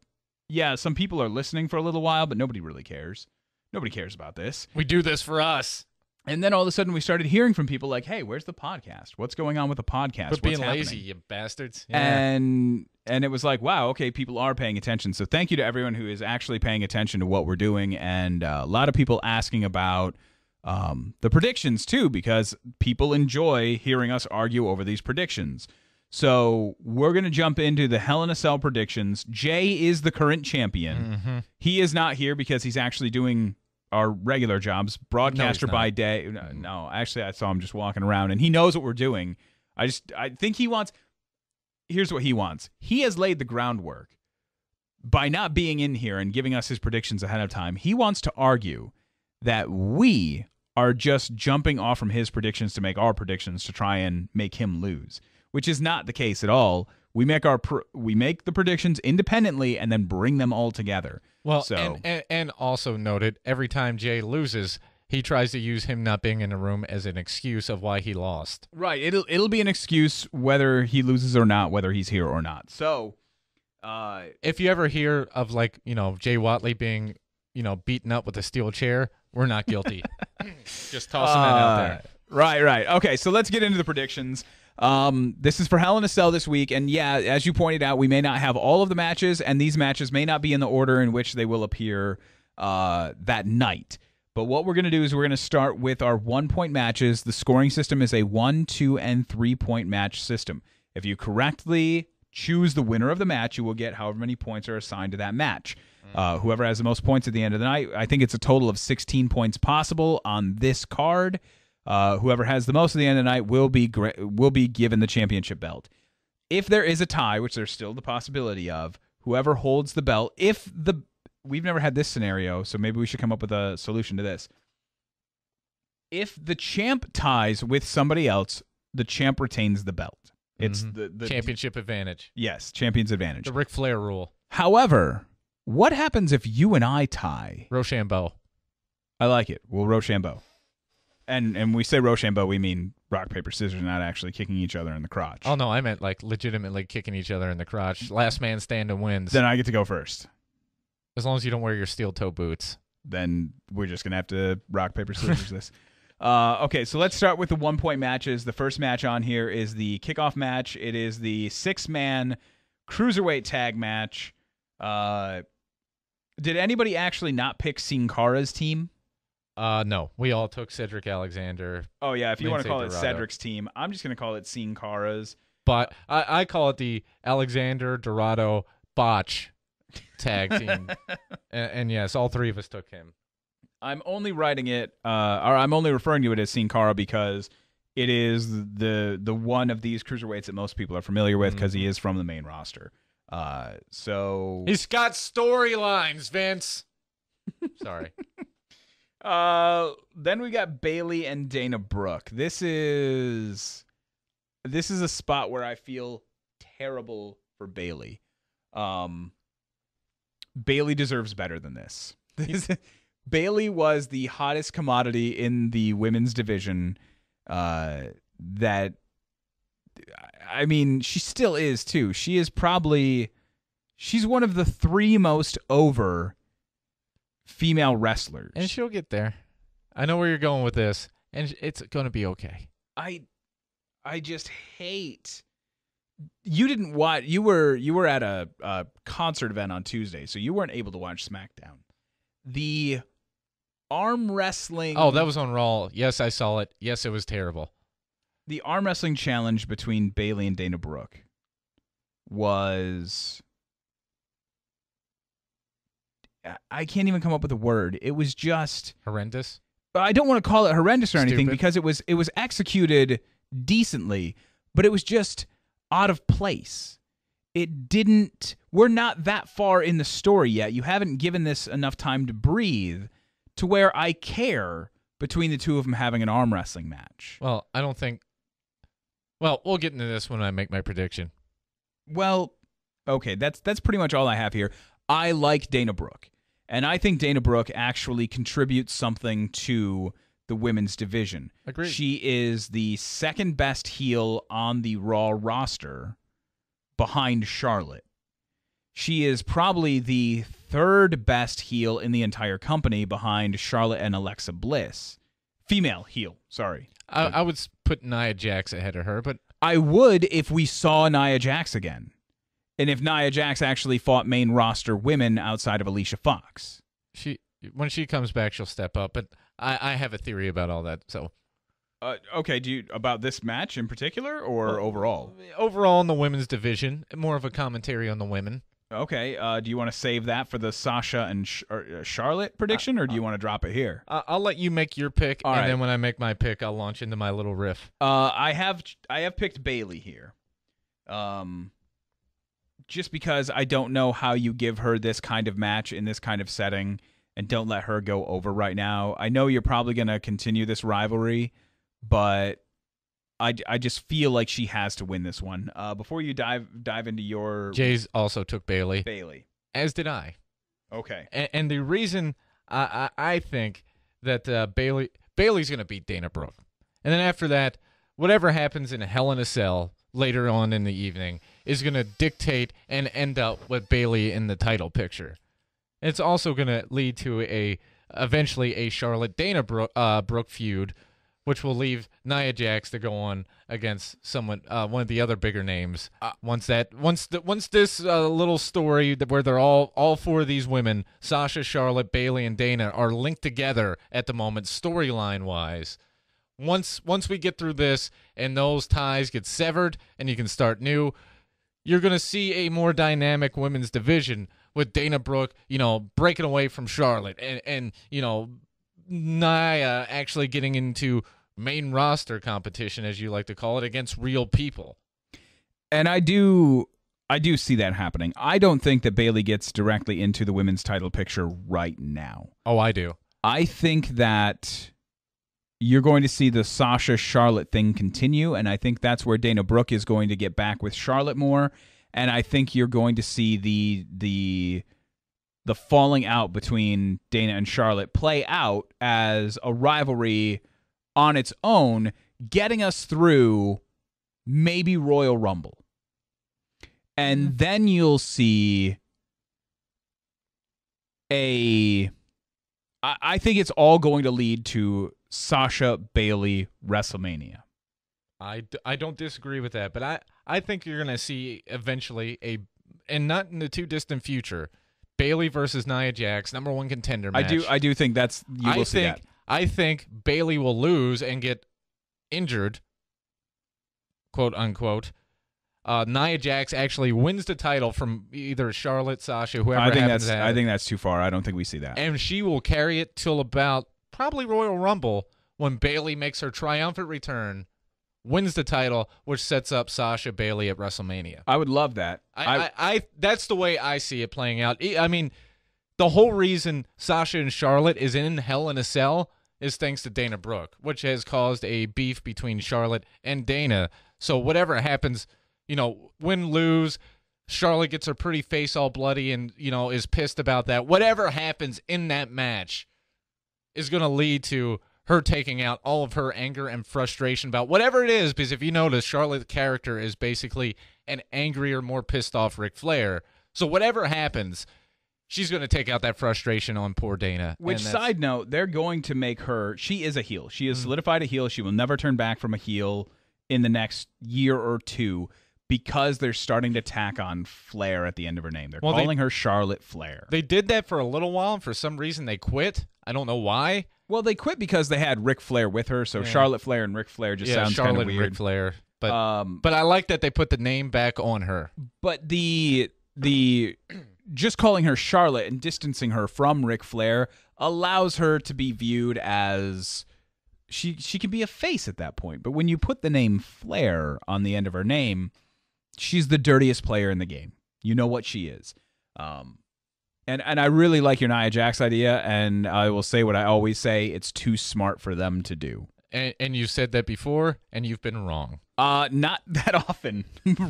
yeah, some people are listening for a little while, but nobody really cares. Nobody cares about this. We do this for us. And then all of a sudden we started hearing from people like, hey, where's the podcast? What's going on with the podcast? But being What's lazy, happening? you bastards. Yeah. And it was like, wow, okay, people are paying attention. So thank you to everyone who is actually paying attention to what we're doing. And a lot of people asking about the predictions too, because people enjoy hearing us argue over these predictions. So we're going to jump into the Hell in a Cell predictions. Jay is the current champion. Mm-hmm. He is not here because he's actually doing our regular jobs. Broadcaster by day. No, actually, I saw him just walking around, and he knows what we're doing. I think he wants. Here's what he wants. He has laid the groundwork by not being in here and giving us his predictions ahead of time. He wants to argue that we are just jumping off from his predictions to make our predictions to try and make him lose, which is not the case at all. We make the predictions independently and then bring them all together. Well, so, and also noted, every time Jay loses, he tries to use him not being in the room as an excuse of why he lost. Right. It'll be an excuse whether he loses or not, whether he's here or not. So, if you ever hear of Jay Watley being beaten up with a steel chair, we're not guilty. Just tossing that out there. Right. Okay, so let's get into the predictions. This is for Hell in a Cell this week, and yeah, as you pointed out, we may not have all of the matches, and these matches may not be in the order in which they will appear that night. But what we're going to do is we're going to start with our 1-point matches. The scoring system is a 1, 2, and 3-point match system. If you correctly choose the winner of the match, you will get however many points are assigned to that match. Whoever has the most points at the end of the night, I think it's a total of 16 points possible on this card. Whoever has the most at the end of the night will be given the championship belt. If there is a tie, which there's still the possibility of, whoever holds the belt, we've never had this scenario, so maybe we should come up with a solution to this. If the champ ties with somebody else, the champ retains the belt. It's the championship advantage. Yes, champion's advantage. The Ric Flair rule. However, what happens if you and I tie? Rochambeau. I like it. We'll Rochambeau. And when we say Rochambeau, we mean rock, paper, scissors, not actually kicking each other in the crotch. Oh, no, I meant like legitimately kicking each other in the crotch. Last man standing wins. Then I get to go first. As long as you don't wear your steel toe boots. Then we're just going to have to rock, paper, scissors this. Okay, so let's start with the 1-point matches. The first match on here is the kickoff match. It is the 6-man cruiserweight tag match. Did anybody actually not pick Sin Cara's team? No, we all took Cedric Alexander. Oh, yeah, if you want to call it Dorado. Cedric's team, I'm just going to call it Sin Cara's. But I call it the Alexander Dorado Botch tag team. and yes, all three of us took him. I'm only writing it, or I'm only referring to it as Sin Cara because it is the one of these cruiserweights that most people are familiar with because he is from the main roster. So he's got storylines, Vince. Sorry. Then we got Bayley and Dana Brooke. This is a spot where I feel terrible for Bayley. Bayley deserves better than this. Bayley was the hottest commodity in the women's division. That, I mean, she still is too. She's one of the 3 most over female wrestlers. And she'll get there. I know where you're going with this, and it's going to be okay. I just hate. You didn't watch. You were at a concert event on Tuesday, so you weren't able to watch SmackDown. The arm wrestling. Oh, that was on Raw. Yes, I saw it. Yes, it was terrible. The arm wrestling challenge between Bayley and Dana Brooke was. I can't even come up with a word. It was just horrendous. I don't want to call it horrendous or anything Stupid. because it was executed decently, but it was just out of place. We're not that far in the story yet. You haven't given this enough time to breathe to where I care between the two of them having an arm wrestling match. Well, I don't think... Well, we'll get into this when I make my prediction. Well, okay, that's pretty much all I have here. I like Dana Brooke, and I think Dana Brooke actually contributes something to the women's division. Agreed. She is the second best heel on the Raw roster behind Charlotte. She is probably the third best heel in the entire company behind Charlotte and Alexa Bliss. Female heel, sorry. I would put Nia Jax ahead of her, but... I would if we saw Nia Jax again. And if Nia Jax actually fought main roster women outside of Alicia Fox. When she comes back, she'll step up, but I have a theory about all that, so... Okay, about this match in particular, or overall? Overall in the women's division, more of a commentary on the women. Okay, do you want to save that for the Sasha and Charlotte prediction, or do you want to drop it here? I'll let you make your pick, All and right. then when I make my pick, I'll launch into my little riff. I have picked Bayley here. Just because I don't know how you give her this kind of match in this kind of setting and don't let her go over right now. I know you're probably going to continue this rivalry, but I just feel like she has to win this one. Before you dive into your... Jay's also took Bayley. As did I. Okay. And the reason I think that Bayley's going to beat Dana Brooke. And then after that, whatever happens in Hell in a Cell later on in the evening is going to dictate and end up with Bayley in the title picture. It's also going to lead to eventually a Charlotte-Dana Brooke feud, which will leave Nia Jax to go on against someone, one of the other bigger names. Once this little story where they're all four of these women, Sasha, Charlotte, Bayley, and Dana, are linked together at the moment, storyline wise. Once we get through this and those ties get severed and you can start new, you're going to see a more dynamic women's division with Dana Brooke, breaking away from Charlotte and Nia actually getting into main roster competition, as you like to call it, against real people. And I do see that happening. I don't think that Bayley gets directly into the women's title picture right now. Oh, I do. I think that you're going to see the Sasha-Charlotte thing continue, and I think that's where Dana Brooke is going to get back with Charlotte more, and I think you're going to see the falling out between Dana and Charlotte play out as a rivalry on its own, getting us through maybe Royal Rumble. And then you'll see I think it's all going to lead to Sasha Bayley WrestleMania. I don't disagree with that, but I think you're going to see eventually and not in the too distant future, Bayley versus Nia Jax, number one contender match. I do think you will see that. I think Bayley will lose and get injured, quote unquote. Nia Jax actually wins the title from either Charlotte, Sasha, whoever I think that's too far. I don't think we see that. And she will carry it till about probably Royal Rumble when Bayley makes her triumphant return, wins the title, which sets up Sasha Bayley at WrestleMania. I would love that. I that's the way I see it playing out. I mean, the whole reason Sasha and Charlotte is in Hell in a Cell is thanks to Dana Brooke, which has caused a beef between Charlotte and Dana. So whatever happens, win, lose, Charlotte gets her pretty face all bloody and, is pissed about that. Whatever happens in that match is going to lead to her taking out all of her anger and frustration about whatever it is, because if you notice, Charlotte's character is basically an angrier, more pissed off Ric Flair. So whatever happens, she's going to take out that frustration on poor Dana. Which, side note, they're going to make her... She is a heel. She is solidified a heel. She will never turn back from a heel in the next year or two because they're starting to tack on Flair at the end of her name. They're calling her Charlotte Flair. They did that for a little while, and for some reason they quit. I don't know why. Well, they quit because they had Ric Flair with her, so Charlotte Flair and Ric Flair just sounds kind of weird. Charlotte and Ric Flair. But I like that they put the name back on her. But the just calling her Charlotte and distancing her from Ric Flair allows her to be viewed as she can be a face at that point. But when you put the name Flair on the end of her name, she's the dirtiest player in the game. You know what she is. And I really like your Nia Jax idea, and I will say what I always say, it's too smart for them to do. And you said that before, and you've been wrong. Not that often.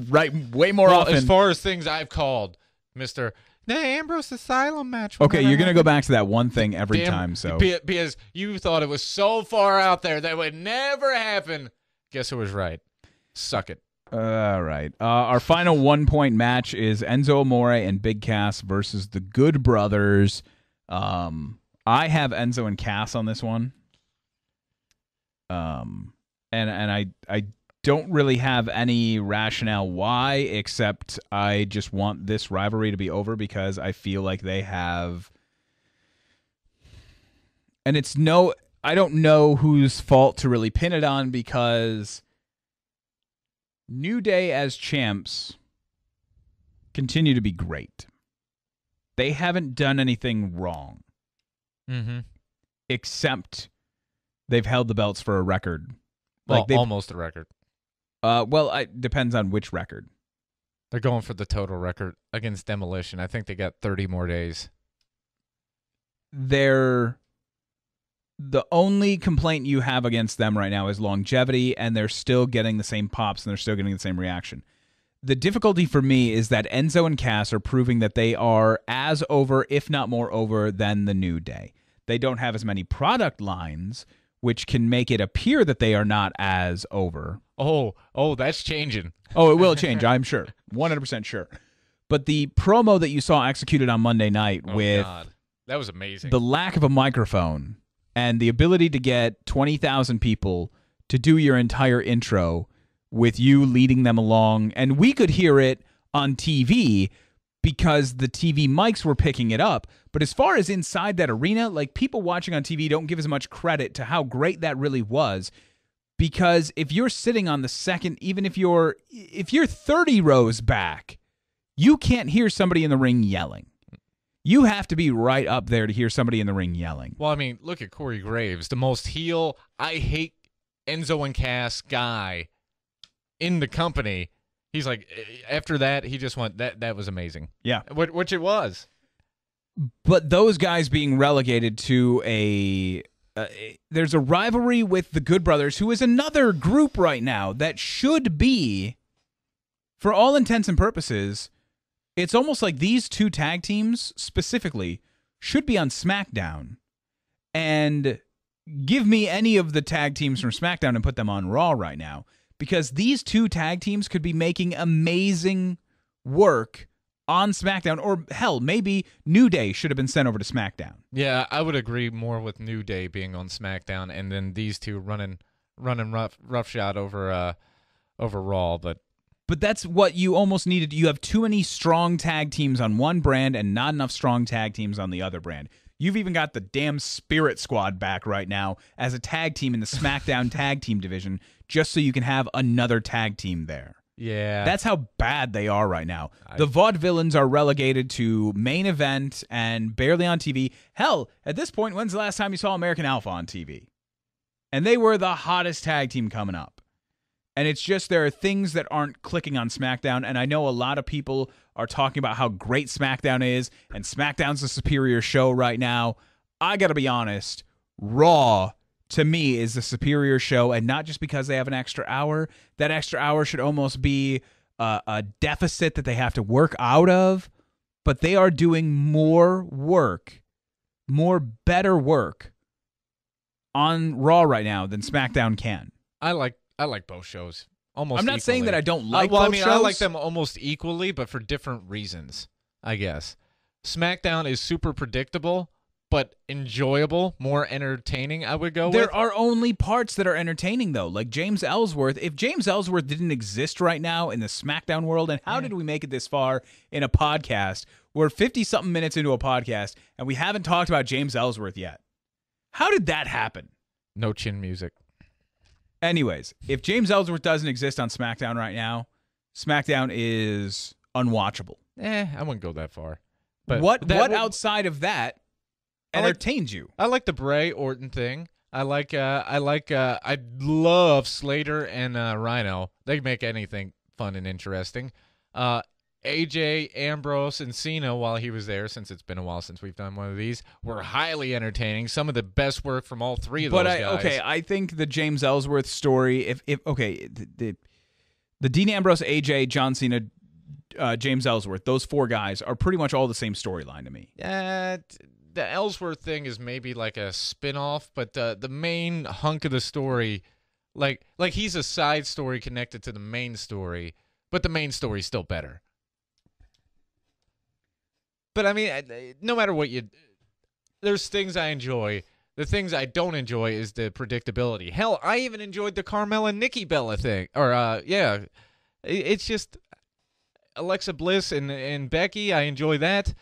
Right, way more often. As far as things I've called, Mr. The Ambrose Asylum match. Okay, you're going to go back to that one thing every time. So because you thought it was so far out there that would never happen. Guess who was right? Suck it. All right. Our final 1-point match is Enzo Amore and Big Cass versus the Good Brothers. I have Enzo and Cass on this one. And I don't really have any rationale why, except I just want this rivalry to be over because I feel like they have, and I don't know whose fault to really pin it on because New Day as champs continue to be great. They haven't done anything wrong. Except they've held the belts for a record. Well, almost a record. It depends on which record. They're going for the total record against Demolition. I think they got 30 more days. The only complaint you have against them right now is longevity, and they're still getting the same pops and they're still getting the same reaction. The difficulty for me is that Enzo and Cass are proving that they are as over, if not more over, than the New Day. They don't have as many product lines, which can make it appear that they are not as over. Oh, that's changing. Oh, it will change, I'm sure. 100% sure. But the promo that you saw executed on Monday night God. That was amazing. The lack of a microphone and the ability to get 20,000 people to do your entire intro with you leading them along. And we could hear it on TV because the TV mics were picking it up. But as far as inside that arena, like people watching on TV don't give as much credit to how great that really was. Because if you're sitting on the second, even if you're 30 rows back, you can't hear somebody in the ring yelling. You have to be right up there to hear somebody in the ring yelling. Well, I mean, look at Corey Graves, the most heel, I hate Enzo and Cass guy in the company. He's like, after that, he just went, that was amazing. Yeah. Which it was. But those guys being relegated to there's a rivalry with the Good Brothers, who is another group right now that should be, for all intents and purposes, it's almost like these two tag teams specifically should be on SmackDown. And give me any of the tag teams from SmackDown and put them on Raw right now. Because these two tag teams could be making amazing work on SmackDown. Or, hell, maybe New Day should have been sent over to SmackDown. Yeah, I would agree more with New Day being on SmackDown and then these two running roughshod over Raw. But that's what you almost needed. You have too many strong tag teams on one brand and not enough strong tag teams on the other brand. You've even got the damn Spirit Squad back right now as a tag team in the SmackDown tag team division just so you can have another tag team there. Yeah. That's how bad they are right now. The Vaudevillains are relegated to main event and barely on TV. Hell, at this point, when's the last time you saw American Alpha on TV? And they were the hottest tag team coming up. And it's just there are things that aren't clicking on SmackDown, and I know a lot of people are talking about how great SmackDown is, and SmackDown's a superior show right now. I gotta be honest, Raw, to me, is the superior show, and not just because they have an extra hour. That extra hour should almost be a deficit that they have to work out of, but they are doing more work, better work on Raw right now than SmackDown can. I like both shows almost. I'm not equally. saying that I don't like both shows. I like them almost equally, but for different reasons, I guess. SmackDown is super predictable, but enjoyable, more entertaining, I would go with. There are only parts that are entertaining, though. Like James Ellsworth. If James Ellsworth didn't exist right now in the SmackDown world, and how did we make it this far in a podcast? We're 50-something minutes into a podcast, and we haven't talked about James Ellsworth yet. How did that happen? No chin music. Anyways, if James Ellsworth doesn't exist on SmackDown right now, SmackDown is unwatchable. I wouldn't go that far. But what outside of that entertains you? I like the Bray Orton thing. I love Slater and Rhino. They make anything fun and interesting. AJ, Ambrose, and Cena, while he was there, since it's been a while since we've done one of these, were highly entertaining. Some of the best work from all three of those guys. I think the James Ellsworth story, the Dean Ambrose, AJ, John Cena, James Ellsworth, those four guys are pretty much all the same storyline to me. The Ellsworth thing is maybe like a spin-off, but the main hunk of the story, like he's a side story connected to the main story, but the main story's still better. But I mean, no matter what there's things I enjoy. The things I don't enjoy is the predictability. Hell, I even enjoyed the Carmella and Nikki Bella thing. It's just Alexa Bliss and Becky. I enjoy that.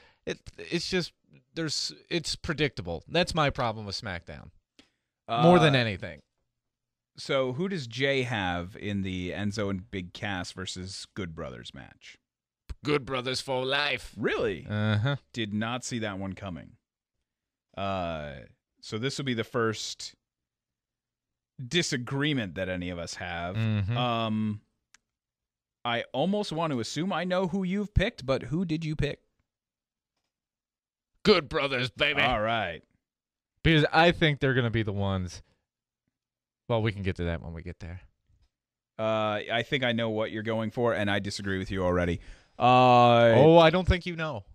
It's just it's predictable. That's my problem with SmackDown more than anything. So who does Jay have in the Enzo and Big Cass versus Good Brothers match? Good Brothers for life. Really? Uh-huh. Did not see that one coming. So this will be the first disagreement that any of us have. Mm-hmm. I almost want to assume I know who you've picked, but who did you pick? Good Brothers, baby. All right. Because I think they're going to be the ones. Well, we can get to that when we get there. I think I know what you're going for, and I disagree with you already. I don't think you know.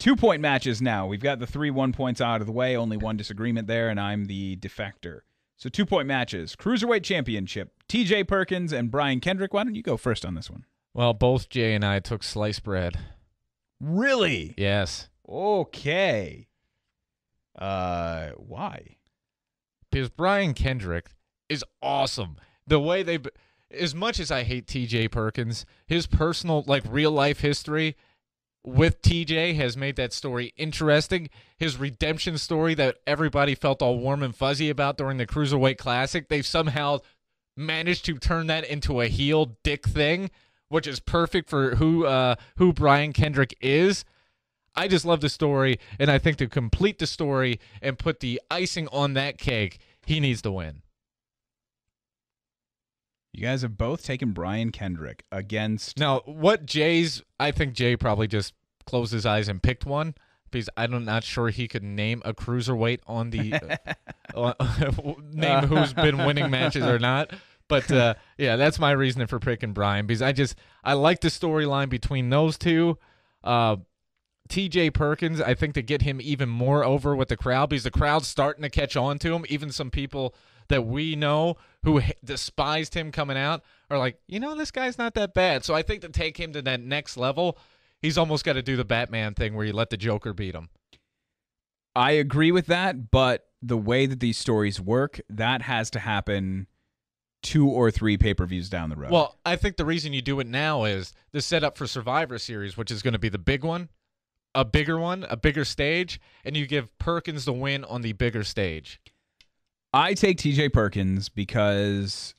2-point matches now. We've got the 3 1-points out of the way. Only one disagreement there, and I'm the defector. So 2-point matches. Cruiserweight Championship. TJ Perkins and Brian Kendrick. Why don't you go first on this one? Well, both Jay and I took sliced bread. Really? Yes. Okay. Why? Because Brian Kendrick is awesome. The way as much as I hate TJ Perkins, his personal, real-life history with TJ has made that story interesting. His redemption story that everybody felt all warm and fuzzy about during the Cruiserweight Classic, they've somehow managed to turn that into a heel dick thing, which is perfect for who Brian Kendrick is. I just love the story, and I think to complete the story and put the icing on that cake, he needs to win. You guys have both taken Brian Kendrick against... Now, I think Jay probably just closed his eyes and picked one, because I'm not sure he could name a cruiserweight on the... name who's been winning matches or not. But, that's my reasoning for picking Brian, because I like the storyline between those two. TJ Perkins, I think to get him even more over with the crowd, because the crowd's starting to catch on to him. Even some people that we know who despised him coming out are like, this guy's not that bad. So I think to take him to that next level, he's almost got to do the Batman thing where you let the Joker beat him. I agree with that, but the way that these stories work, that has to happen 2 or 3 pay-per-views down the road. Well, I think the reason you do it now is the setup for Survivor Series, which is going to be the big one, a bigger stage, and you give Perkins the win on the bigger stage. I take TJ Perkins because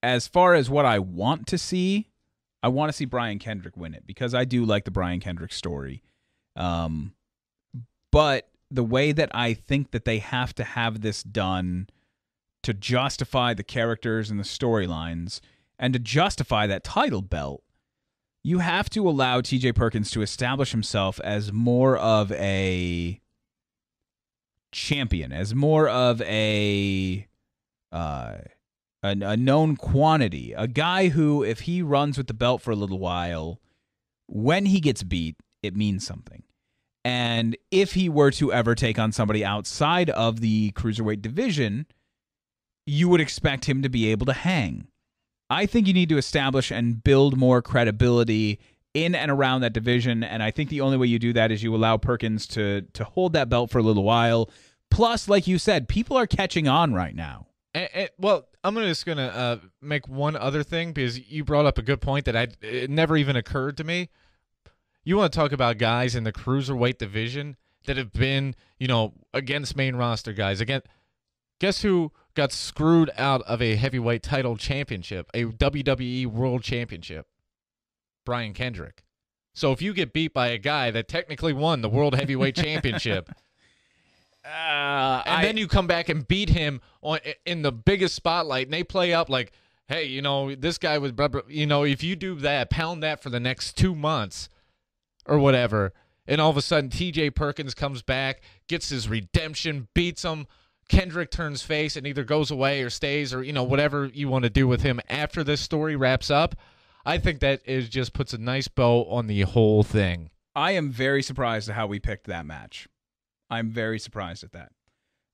as far as what I want to see, I want to see Brian Kendrick win it because I do like the Brian Kendrick story. But the way that I think that they have to have this done to justify the characters and the storylines and to justify that title belt, you have to allow TJ Perkins to establish himself as more of a champion, as more of a known quantity, a guy who, if he runs with the belt for a little while, when he gets beat, it means something. And if he were to ever take on somebody outside of the cruiserweight division, you would expect him to be able to hang. I think you need to establish and build more credibility in and around that division, and I think the only way you do that is you allow Perkins to hold that belt for a little while. Plus, like you said, people are catching on right now. Well, I'm just going to make one other thing, because you brought up a good point that it never even occurred to me. You want to talk about guys in the cruiserweight division that have been, against main roster guys. Guess who got screwed out of a heavyweight title championship, a WWE World Championship? Brian Kendrick. So if you get beat by a guy that technically won the World Heavyweight Championship, then you come back and beat him in the biggest spotlight, and they play up like, hey, this guy was, blah, blah, if you do that, pound that for the next 2 months or whatever, and all of a sudden TJ Perkins comes back, gets his redemption, beats him, Kendrick turns face and either goes away or stays or, whatever you want to do with him after this story wraps up, I think that just puts a nice bow on the whole thing. I am very surprised at how we picked that match. I'm very surprised at that.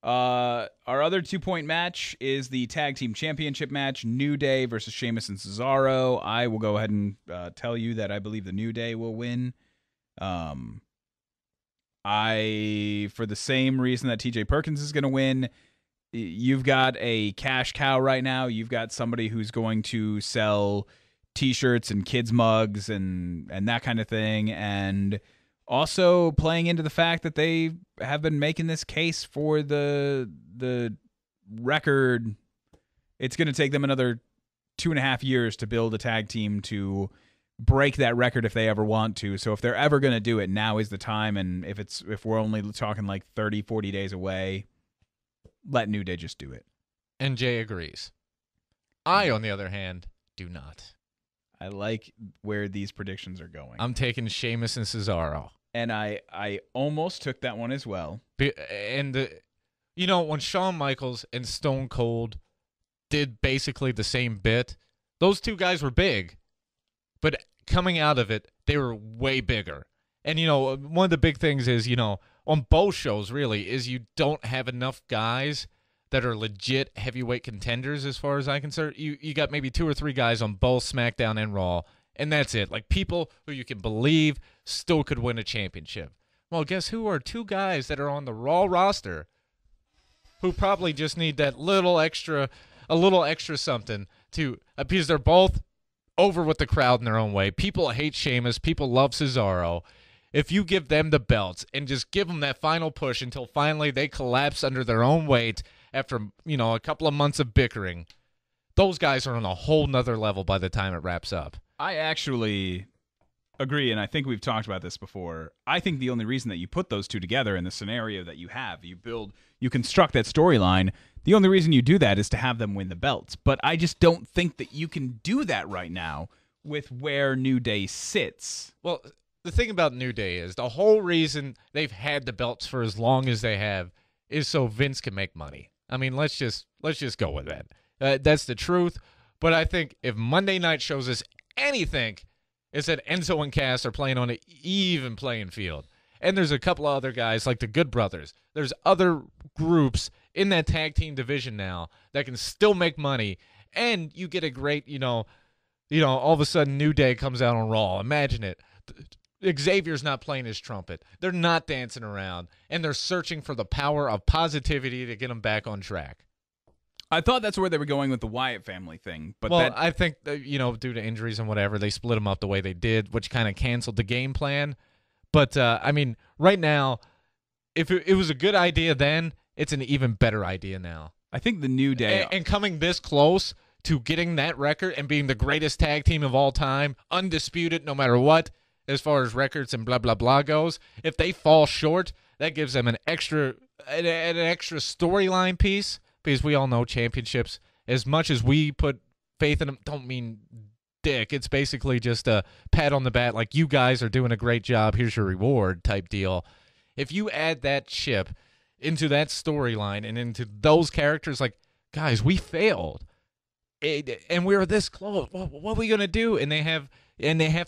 Our other 2-point match is the Tag Team Championship match, New Day versus Sheamus and Cesaro. I will go ahead and tell you that I believe the New Day will win. For the same reason that TJ Perkins is going to win, you've got a cash cow right now. You've got somebody who's going to sell T-shirts and kids mugs and that kind of thing, and also playing into the fact that they have been making this case for the record. It's going to take them another 2.5 years to build a tag team to break that record if they ever want to. So if they're ever going to do it, now is the time. And if we're only talking like 30, 40 days away, let New Day just do it. And Jay agrees. I, on the other hand, do not. I like where these predictions are going. I'm taking Sheamus and Cesaro. And I almost took that one as well. And, when Shawn Michaels and Stone Cold did basically the same bit, those two guys were big. But coming out of it, they were way bigger. And, one of the big things is, on both shows, really, is you don't have enough guys that are legit heavyweight contenders as far as I can concern. You got maybe 2 or 3 guys on both SmackDown and Raw, and that's it. Like, people who you can believe still could win a championship. Well, guess who are 2 guys that are on the Raw roster who probably just need that a little extra something to, because they're both over with the crowd in their own way. People hate Sheamus. People love Cesaro. If you give them the belts and just give them that final push until finally they collapse under their own weight after, a couple of months of bickering, those guys are on a whole nother level by the time it wraps up. I actually agree, and I think we've talked about this before. I think the only reason that you put those two together in the scenario that you have, you construct that storyline, the only reason you do that is to have them win the belts. But I just don't think that you can do that right now with where New Day sits. Well, the thing about New Day is the whole reason they've had the belts for as long as they have is so Vince can make money. I mean, let's just go with that. That's the truth. But I think if Monday night shows us anything, it's that Enzo and Cass are playing on an even playing field. And there's a couple of other guys like the Good Brothers. There's other groups in that tag team division now that can still make money. And you get a great, all of a sudden New Day comes out on Raw. Imagine it. Xavier's not playing his trumpet. They're not dancing around. And they're searching for the power of positivity to get them back on track. I thought that's where they were going with the Wyatt family thing. But I think, due to injuries and whatever, they split them up the way they did, which kind of canceled the game plan. But, right now, if it was a good idea then, it's an even better idea now. I think the New Day... And coming this close to getting that record and being the greatest tag team of all time, undisputed no matter what, as far as records and blah, blah, blah goes, if they fall short, that gives them an extra storyline piece, because we all know championships, as much as we put faith in them, don't mean dick. It's basically just a pat on the back, like, you guys are doing a great job, here's your reward type deal. If you add that chip into that storyline and into those characters, like, guys, we failed. And we were this close. What are we going to do? And they have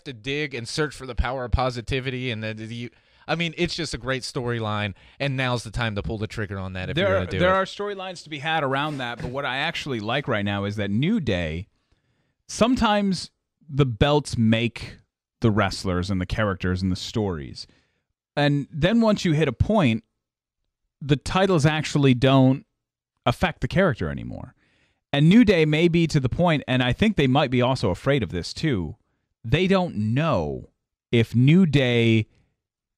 to dig and search for the power of positivity. And it's just a great storyline. And now's the time to pull the trigger on that if you're going to do it. There are storylines to be had around that. But what I actually like right now is that New Day, sometimes the belts make the wrestlers and the characters and the stories. And then once you hit a point, the titles actually don't affect the character anymore. And New Day may be to the point, and I think they might be also afraid of this too. They don't know if New Day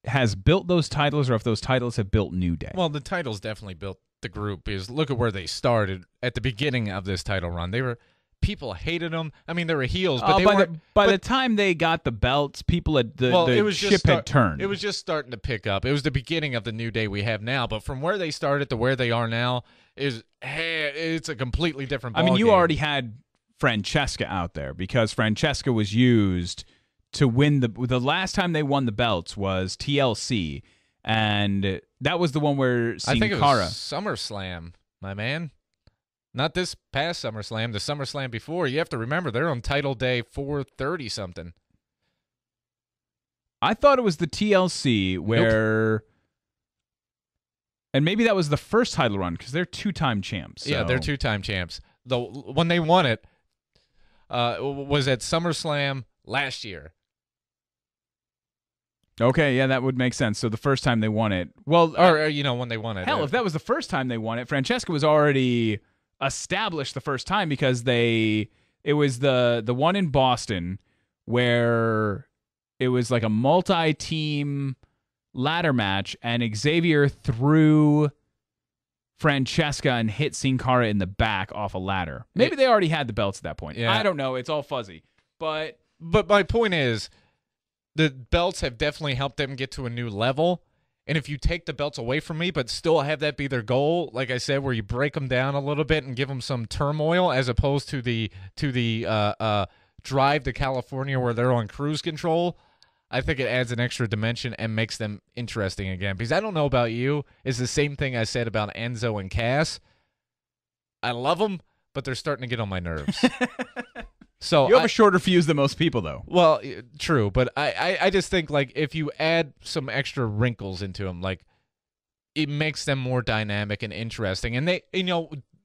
has built those titles or if those titles have built New Day. Well, the titles definitely built the group, because look at where they started at the beginning of this title run. People hated them. I mean, they were heels, but by the time they got the belts, people had the ship had turned. It was just starting to pick up. It was the beginning of the New Day we have now, but from where they started to where they are now it's a completely different ballgame. I mean, you already had Francesca out there, because Francesca was used to win the last time they won the belts was TLC, and that was the one where Sin I think it Cara. was SummerSlam, my man. Not this past SummerSlam, the SummerSlam before. You have to remember, they're on title day 430 something. I thought it was the TLC where, Nope. And maybe that was the first title run because they're two-time champs. So. Yeah, they're two-time champs. When they won it, was at SummerSlam last year. Okay, yeah, that would make sense. So the first time they won it, well, or when they won it. Hell, if that was the first time they won it, Francesca was already established the first time because it was the one in Boston where it was like a multi-team ladder match, and Xavier threw Francesca and hit Sin Cara in the back off a ladder. Maybe they already had the belts at that point. Yeah. I don't know. It's all fuzzy. But my point is, the belts have definitely helped them get to a new level. And if you take the belts away from me, but still have that be their goal, like I said, where you break them down a little bit and give them some turmoil, as opposed to the drive to California where they're on cruise control, I think it adds an extra dimension and makes them interesting again. Because I don't know about you, it's the same thing I said about Enzo and Cass. I love them, but they're starting to get on my nerves. So you have a shorter fuse than most people, though. Well, true, but I just think, like, if you add some extra wrinkles into them, like, it makes them more dynamic and interesting. And they,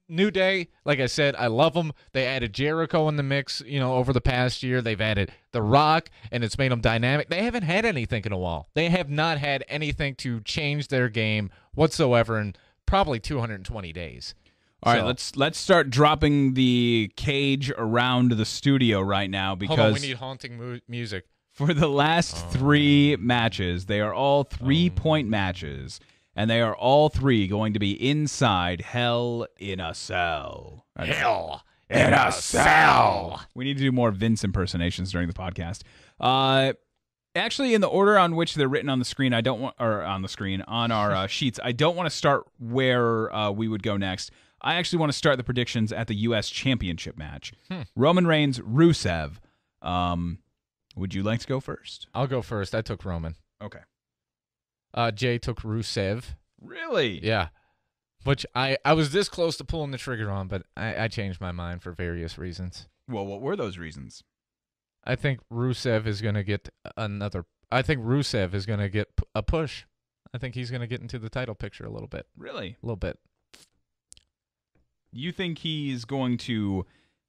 New Day, like I said, I love them. They added Jericho in the mix, over the past year. They've added The Rock, and it's made them dynamic. They haven't had anything in a while. They have not had anything to change their game whatsoever in probably 220 days. All right, let's start dropping the cage around the studio right now, because Hold on, we need haunting music. For the last three matches, they are all 3-point matches, and they are all three going to be inside Hell in a Cell. Hell in a Cell. We need to do more Vince impersonations during the podcast. Actually, in the order on which they're written on the screen, on our sheets, I don't want to start where we would go next. I actually want to start the predictions at the U.S. Championship match. Roman Reigns, Rusev. Would you like to go first? I'll go first. I took Roman. Okay. Jay took Rusev. Really? Yeah. Which I was this close to pulling the trigger on, but I changed my mind for various reasons. Well, what were those reasons? I think Rusev is going to get Rusev is going to get a push. I think he's going to get into the title picture a little bit. Really? A little bit. You think he's going to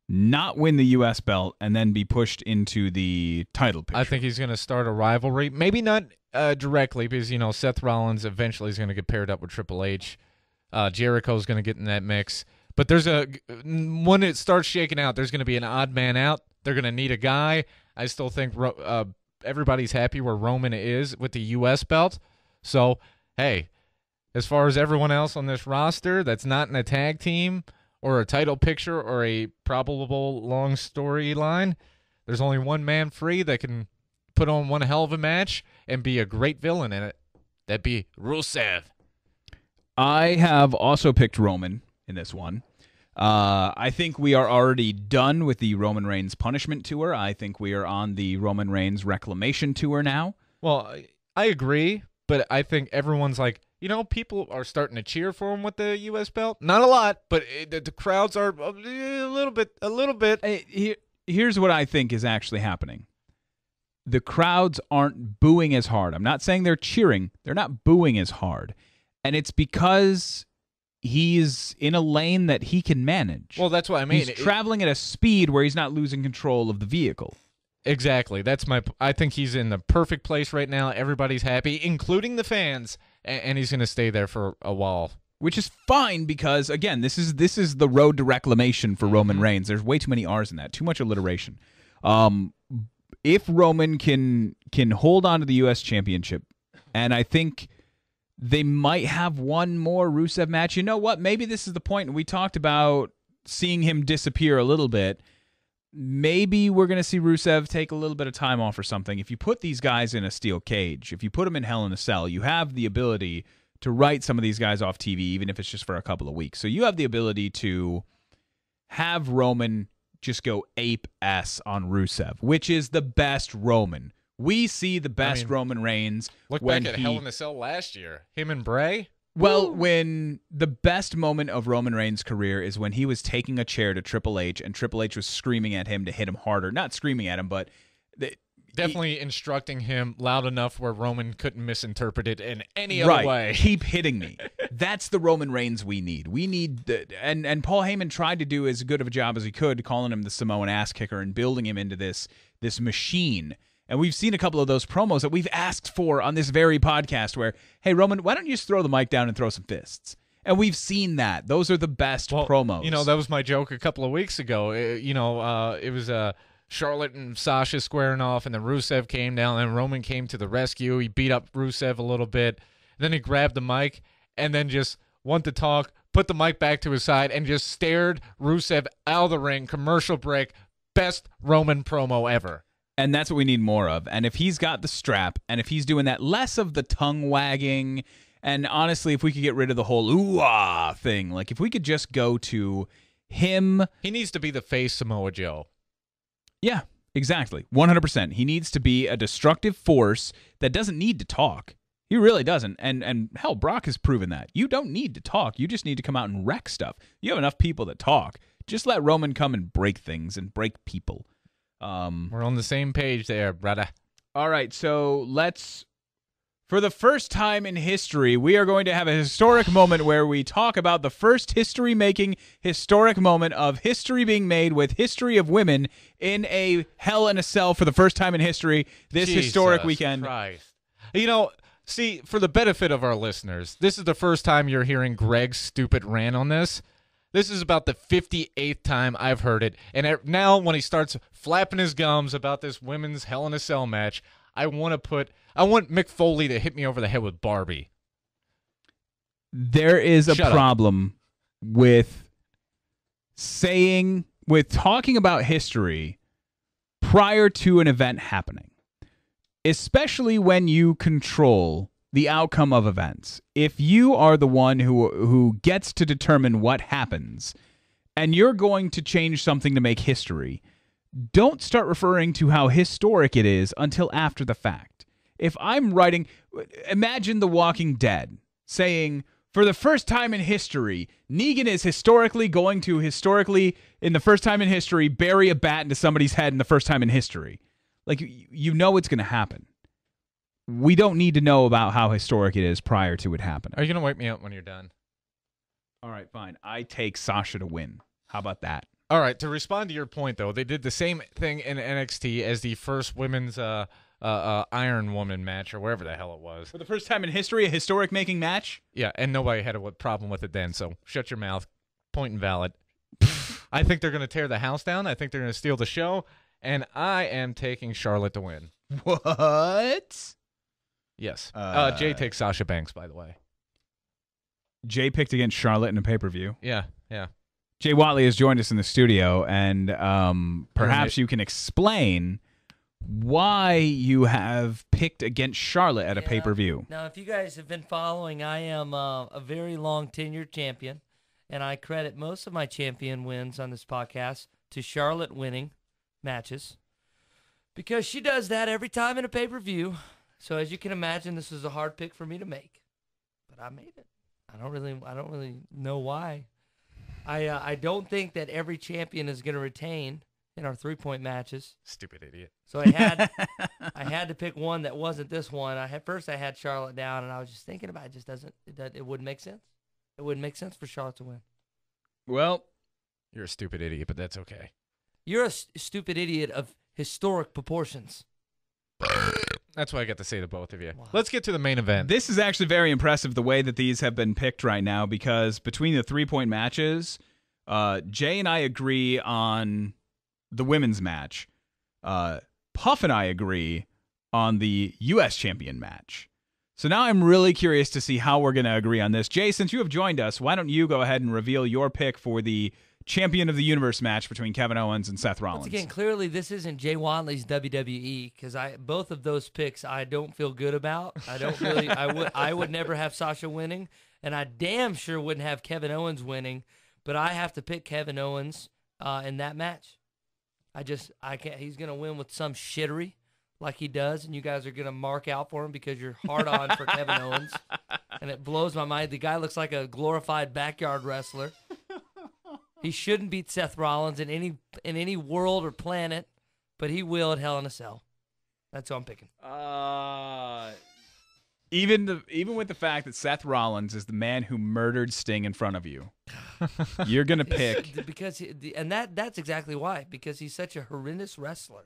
not win the U.S. belt and then be pushed into the title picture? I think he's going to start a rivalry. Maybe not directly, because, Seth Rollins eventually is going to get paired up with Triple H. Jericho's going to get in that mix. But when it starts shaking out, there's going to be an odd man out. They're going to need a guy. I still think everybody's happy where Roman is with the U.S. belt. So, hey, as far as everyone else on this roster that's not in a tag team or a title picture or a probable long storyline, there's only one man free that can put on one hell of a match and be a great villain in it. That'd be Rusev. I have also picked Roman in this one. I think we are already done with the Roman Reigns Punishment Tour. I think we are on the Roman Reigns Reclamation Tour now. Well, I agree, but I think everyone's like, people are starting to cheer for him with the U.S. belt. Not a lot, but the crowds are a little bit. Here's what I think is actually happening. The crowds aren't booing as hard. I'm not saying they're cheering. They're not booing as hard. And it's because he's in a lane that he can manage. Well, that's what I mean. He's traveling at a speed where he's not losing control of the vehicle. Exactly. I think he's in the perfect place right now. Everybody's happy, including the fans, and he's going to stay there for a while. Which is fine because, again, this is the road to reclamation for Roman Reigns. There's way too many R's in that. Too much alliteration. If Roman can hold on to the U.S. Championship, and I think they might have one more Rusev match. You know what? Maybe this is the point. We talked about seeing him disappear a little bit. Maybe we're going to see Rusev take a little bit of time off or something. If you put these guys in a steel cage, if you put them in Hell in a Cell, you have the ability to write some of these guys off TV, even if it's just for a couple of weeks. So you have the ability to have Roman just go ape-ass on Rusev, which is the best Roman. We see the best Roman Reigns. Look back at Hell in a Cell last year. Him and Bray. Well, when the best moment of Roman Reigns' career is when he was taking a chair to Triple H, and Triple H was screaming at him to hit him harder. Not screaming at him, but... Definitely instructing him loud enough where Roman couldn't misinterpret it in any other way. Keep hitting me. That's the Roman Reigns we need. We need and Paul Heyman tried to do as good of a job as he could, calling him the Samoan ass kicker and building him into this machine. And we've seen a couple of those promos that we've asked for on this very podcast where, hey, Roman, why don't you just throw the mic down and throw some fists? And we've seen that. Those are the best promos. That was my joke a couple of weeks ago. It was Charlotte and Sasha squaring off, and then Rusev came down, and Roman came to the rescue. He beat up Rusev a little bit. Then he grabbed the mic and then just wanted to talk, put the mic back to his side, and just stared Rusev out of the ring. Commercial break. Best Roman promo ever. And that's what we need more of. And if he's got the strap, and if he's doing that, less of the tongue wagging, and honestly, if we could get rid of the whole ooh-ah thing, like if we could just go to him. He needs to be the face Samoa Joe. Yeah, exactly. 100%. He needs to be a destructive force that doesn't need to talk. He really doesn't. And hell, Brock has proven that. You don't need to talk. You just need to come out and wreck stuff. You have enough people that talk. Just let Roman come and break things and break people. We're on the same page there, brother. All right, so for the first time in history, we are going to have a historic moment where we talk about the first history-making historic moment of history being made with history of women in a Hell in a Cell for the first time in history this historic weekend. Christ. See, for the benefit of our listeners, this is the first time you're hearing Greg's stupid rant on this. This is about the 58th time I've heard it, and now when he starts flapping his gums about this women's Hell in a Cell match, I want Mick Foley to hit me over the head with Barbie. There is a problem with talking about history prior to an event happening, especially when you control the outcome of events. If you are the one who gets to determine what happens, and you're going to change something to make history, don't start referring to how historic it is until after the fact. If I'm writing, imagine The Walking Dead saying, for the first time in history, Negan is historically going to in the first time in history, bury a bat into somebody's head in the first time in history. Like, you know it's going to happen. We don't need to know about how historic it is prior to it happening. Are you going to wipe me out when you're done? All right, fine. I take Sasha to win. How about that? All right, to respond to your point, though, they did the same thing in NXT as the first women's Iron Woman match, or wherever the hell it was. For the first time in history, a historic making match? Yeah, and nobody had a problem with it then, so shut your mouth. Point invalid. I think they're going to tear the house down. I think they're going to steal the show, and I am taking Charlotte to win. What? Yes. Jay takes Sasha Banks, by the way. Jay picked against Charlotte in a pay-per-view. Yeah. Jay Watley has joined us in the studio, and perhaps you can explain why you have picked against Charlotte at a pay-per-view. Now, if you guys have been following, I am a very long-tenured champion, and I credit most of my champion wins on this podcast to Charlotte winning matches because she does that every time in a pay-per-view. So as you can imagine, this was a hard pick for me to make, but I made it. I don't really know why. I don't think that every champion is going to retain in our 3-point matches. Stupid idiot. So I had to pick one that wasn't this one. I had Charlotte down, and I was just thinking about it. It wouldn't make sense. It wouldn't make sense for Charlotte to win. Well, you're a stupid idiot, but that's okay. You're a stupid idiot of historic proportions. That's what I got to say to both of you. Wow. Let's get to the main event. This is actually very impressive, the way that these have been picked right now, because between the 3-point matches, Jay and I agree on the women's match. Puff and I agree on the U.S. champion match. So now I'm really curious to see how we're going to agree on this. Jay, since you have joined us, why don't you go ahead and reveal your pick for the Champion of the Universe match between Kevin Owens and Seth Rollins? Once again, clearly this isn't Jay Watley's WWE, because both of those picks I don't feel good about. I would never have Sasha winning, and I damn sure wouldn't have Kevin Owens winning, but I have to pick Kevin Owens in that match. I can't. He's gonna win with some shittery, like he does, and you guys are gonna mark out for him because you're hard on for Kevin Owens, and it blows my mind. The guy looks like a glorified backyard wrestler. He shouldn't beat Seth Rollins in any world or planet, but he will at Hell in a Cell. That's who I'm picking. Even with the fact that Seth Rollins is the man who murdered Sting in front of you, you're gonna pick that's exactly why, because he's such a horrendous wrestler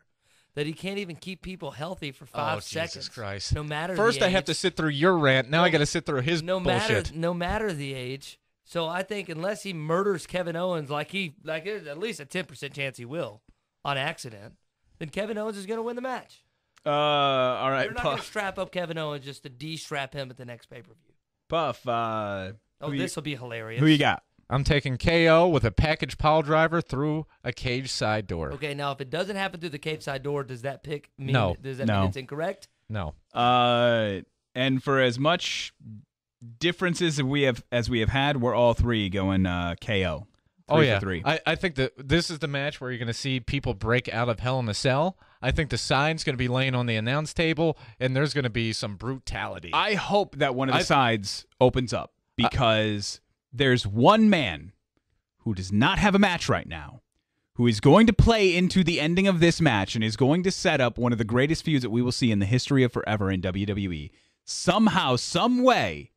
that he can't even keep people healthy for 5 seconds. Jesus Christ! No matter first, the age, I have to sit through your rant. Now I got to sit through his bullshit. No matter the age. So I think unless he murders Kevin Owens, like there's at least a 10% chance he will on accident, then Kevin Owens is going to win the match. All right, You're not going to strap up Kevin Owens just to de-strap him at the next pay-per-view. Puff. This will be hilarious. Who you got? I'm taking KO with a package pile driver through a cage side door. Okay, now if it doesn't happen through the cage side door, does that pick mean? No. Does that mean it's incorrect? No. And for as much differences as we have had, we're all three going KO. Oh, yeah. 3 for 3. I think that this is the match where you're going to see people break out of Hell in a Cell. I think the sign's going to be laying on the announce table, and there's going to be some brutality. I hope that one of the sides opens up, because there's one man who does not have a match right now, who is going to play into the ending of this match and is going to set up one of the greatest feuds that we will see in the history of forever in WWE. Somehow, some way,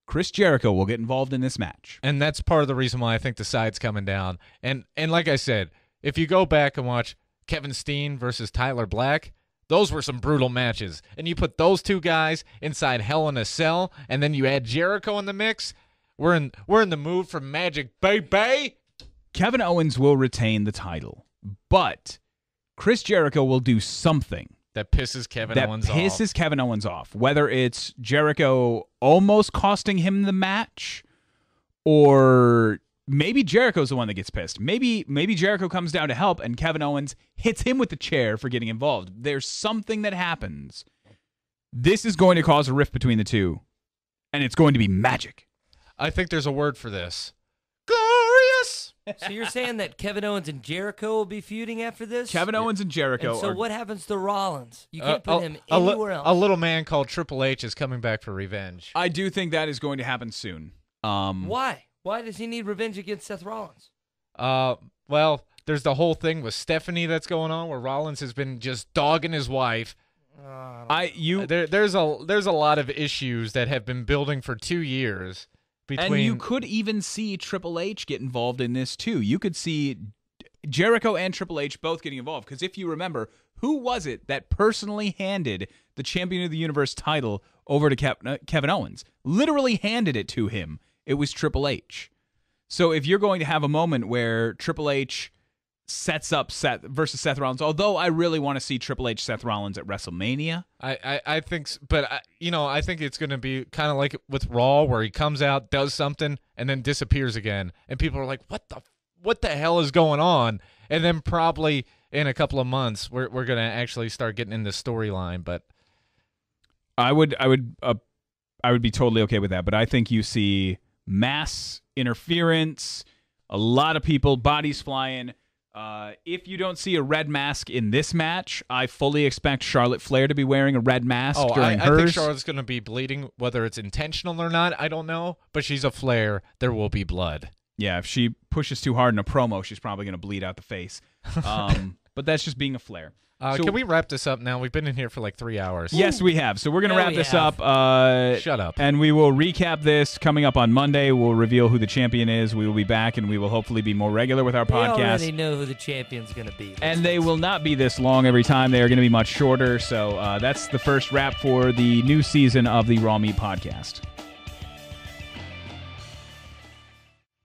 Chris Jericho will get involved in this match. And that's part of the reason why I think the side's coming down. And like I said, if you go back and watch Kevin Steen versus Tyler Black, those were some brutal matches. And you put those two guys inside Hell in a Cell, and then you add Jericho in the mix, we're in the mood for magic, baby. Kevin Owens will retain the title, but Chris Jericho will do something that pisses Kevin Owens off. Whether it's Jericho almost costing him the match, or maybe Jericho's the one that gets pissed. Maybe Jericho comes down to help and Kevin Owens hits him with the chair for getting involved. There's something that happens. This is going to cause a rift between the two, and it's going to be magic. I think there's a word for this. Glorious! So you're saying that Kevin Owens and Jericho will be feuding after this? Kevin Owens and Jericho. And so what happens to Rollins? You can't put him anywhere else. A little man called Triple H is coming back for revenge. I do think that is going to happen soon. Why? Why does he need revenge against Seth Rollins? Well, there's the whole thing with Stephanie that's going on, where Rollins has been just dogging his wife. There's a lot of issues that have been building for 2 years. And you could even see Triple H get involved in this too. You could see Jericho and Triple H both getting involved, because if you remember, who was it that personally handed the Champion of the Universe title over to Kevin Owens? Literally handed it to him. It was Triple H. So if you're going to have a moment where Triple H sets up Seth versus Seth Rollins, although I really want to see Triple H Seth Rollins at WrestleMania. I think, but I think it's going to be kind of like with Raw, where he comes out, does something, and then disappears again, and people are like, what the hell is going on? And then probably in a couple of months, we're going to actually start getting in the storyline. But I would be totally okay with that. But I think you see mass interference, a lot of people, bodies flying. If you don't see a red mask in this match, I fully expect Charlotte Flair to be wearing a red mask during hers. I think Charlotte's going to be bleeding, whether it's intentional or not, I don't know. But she's a Flair. There will be blood. Yeah, if she pushes too hard in a promo, she's probably going to bleed out the face. But that's just being a Flair. So, can we wrap this up now? We've been in here for like 3 hours. Yes, we have. So we're going to wrap this up. Shut up. And we will recap this coming up on Monday. We'll reveal who the champion is. We will be back, and we will hopefully be more regular with our podcast. We already know who the champion's going to be. And they will not be this long every time. They are going to be much shorter. So that's the first wrap for the new season of the Raw Meat Podcast.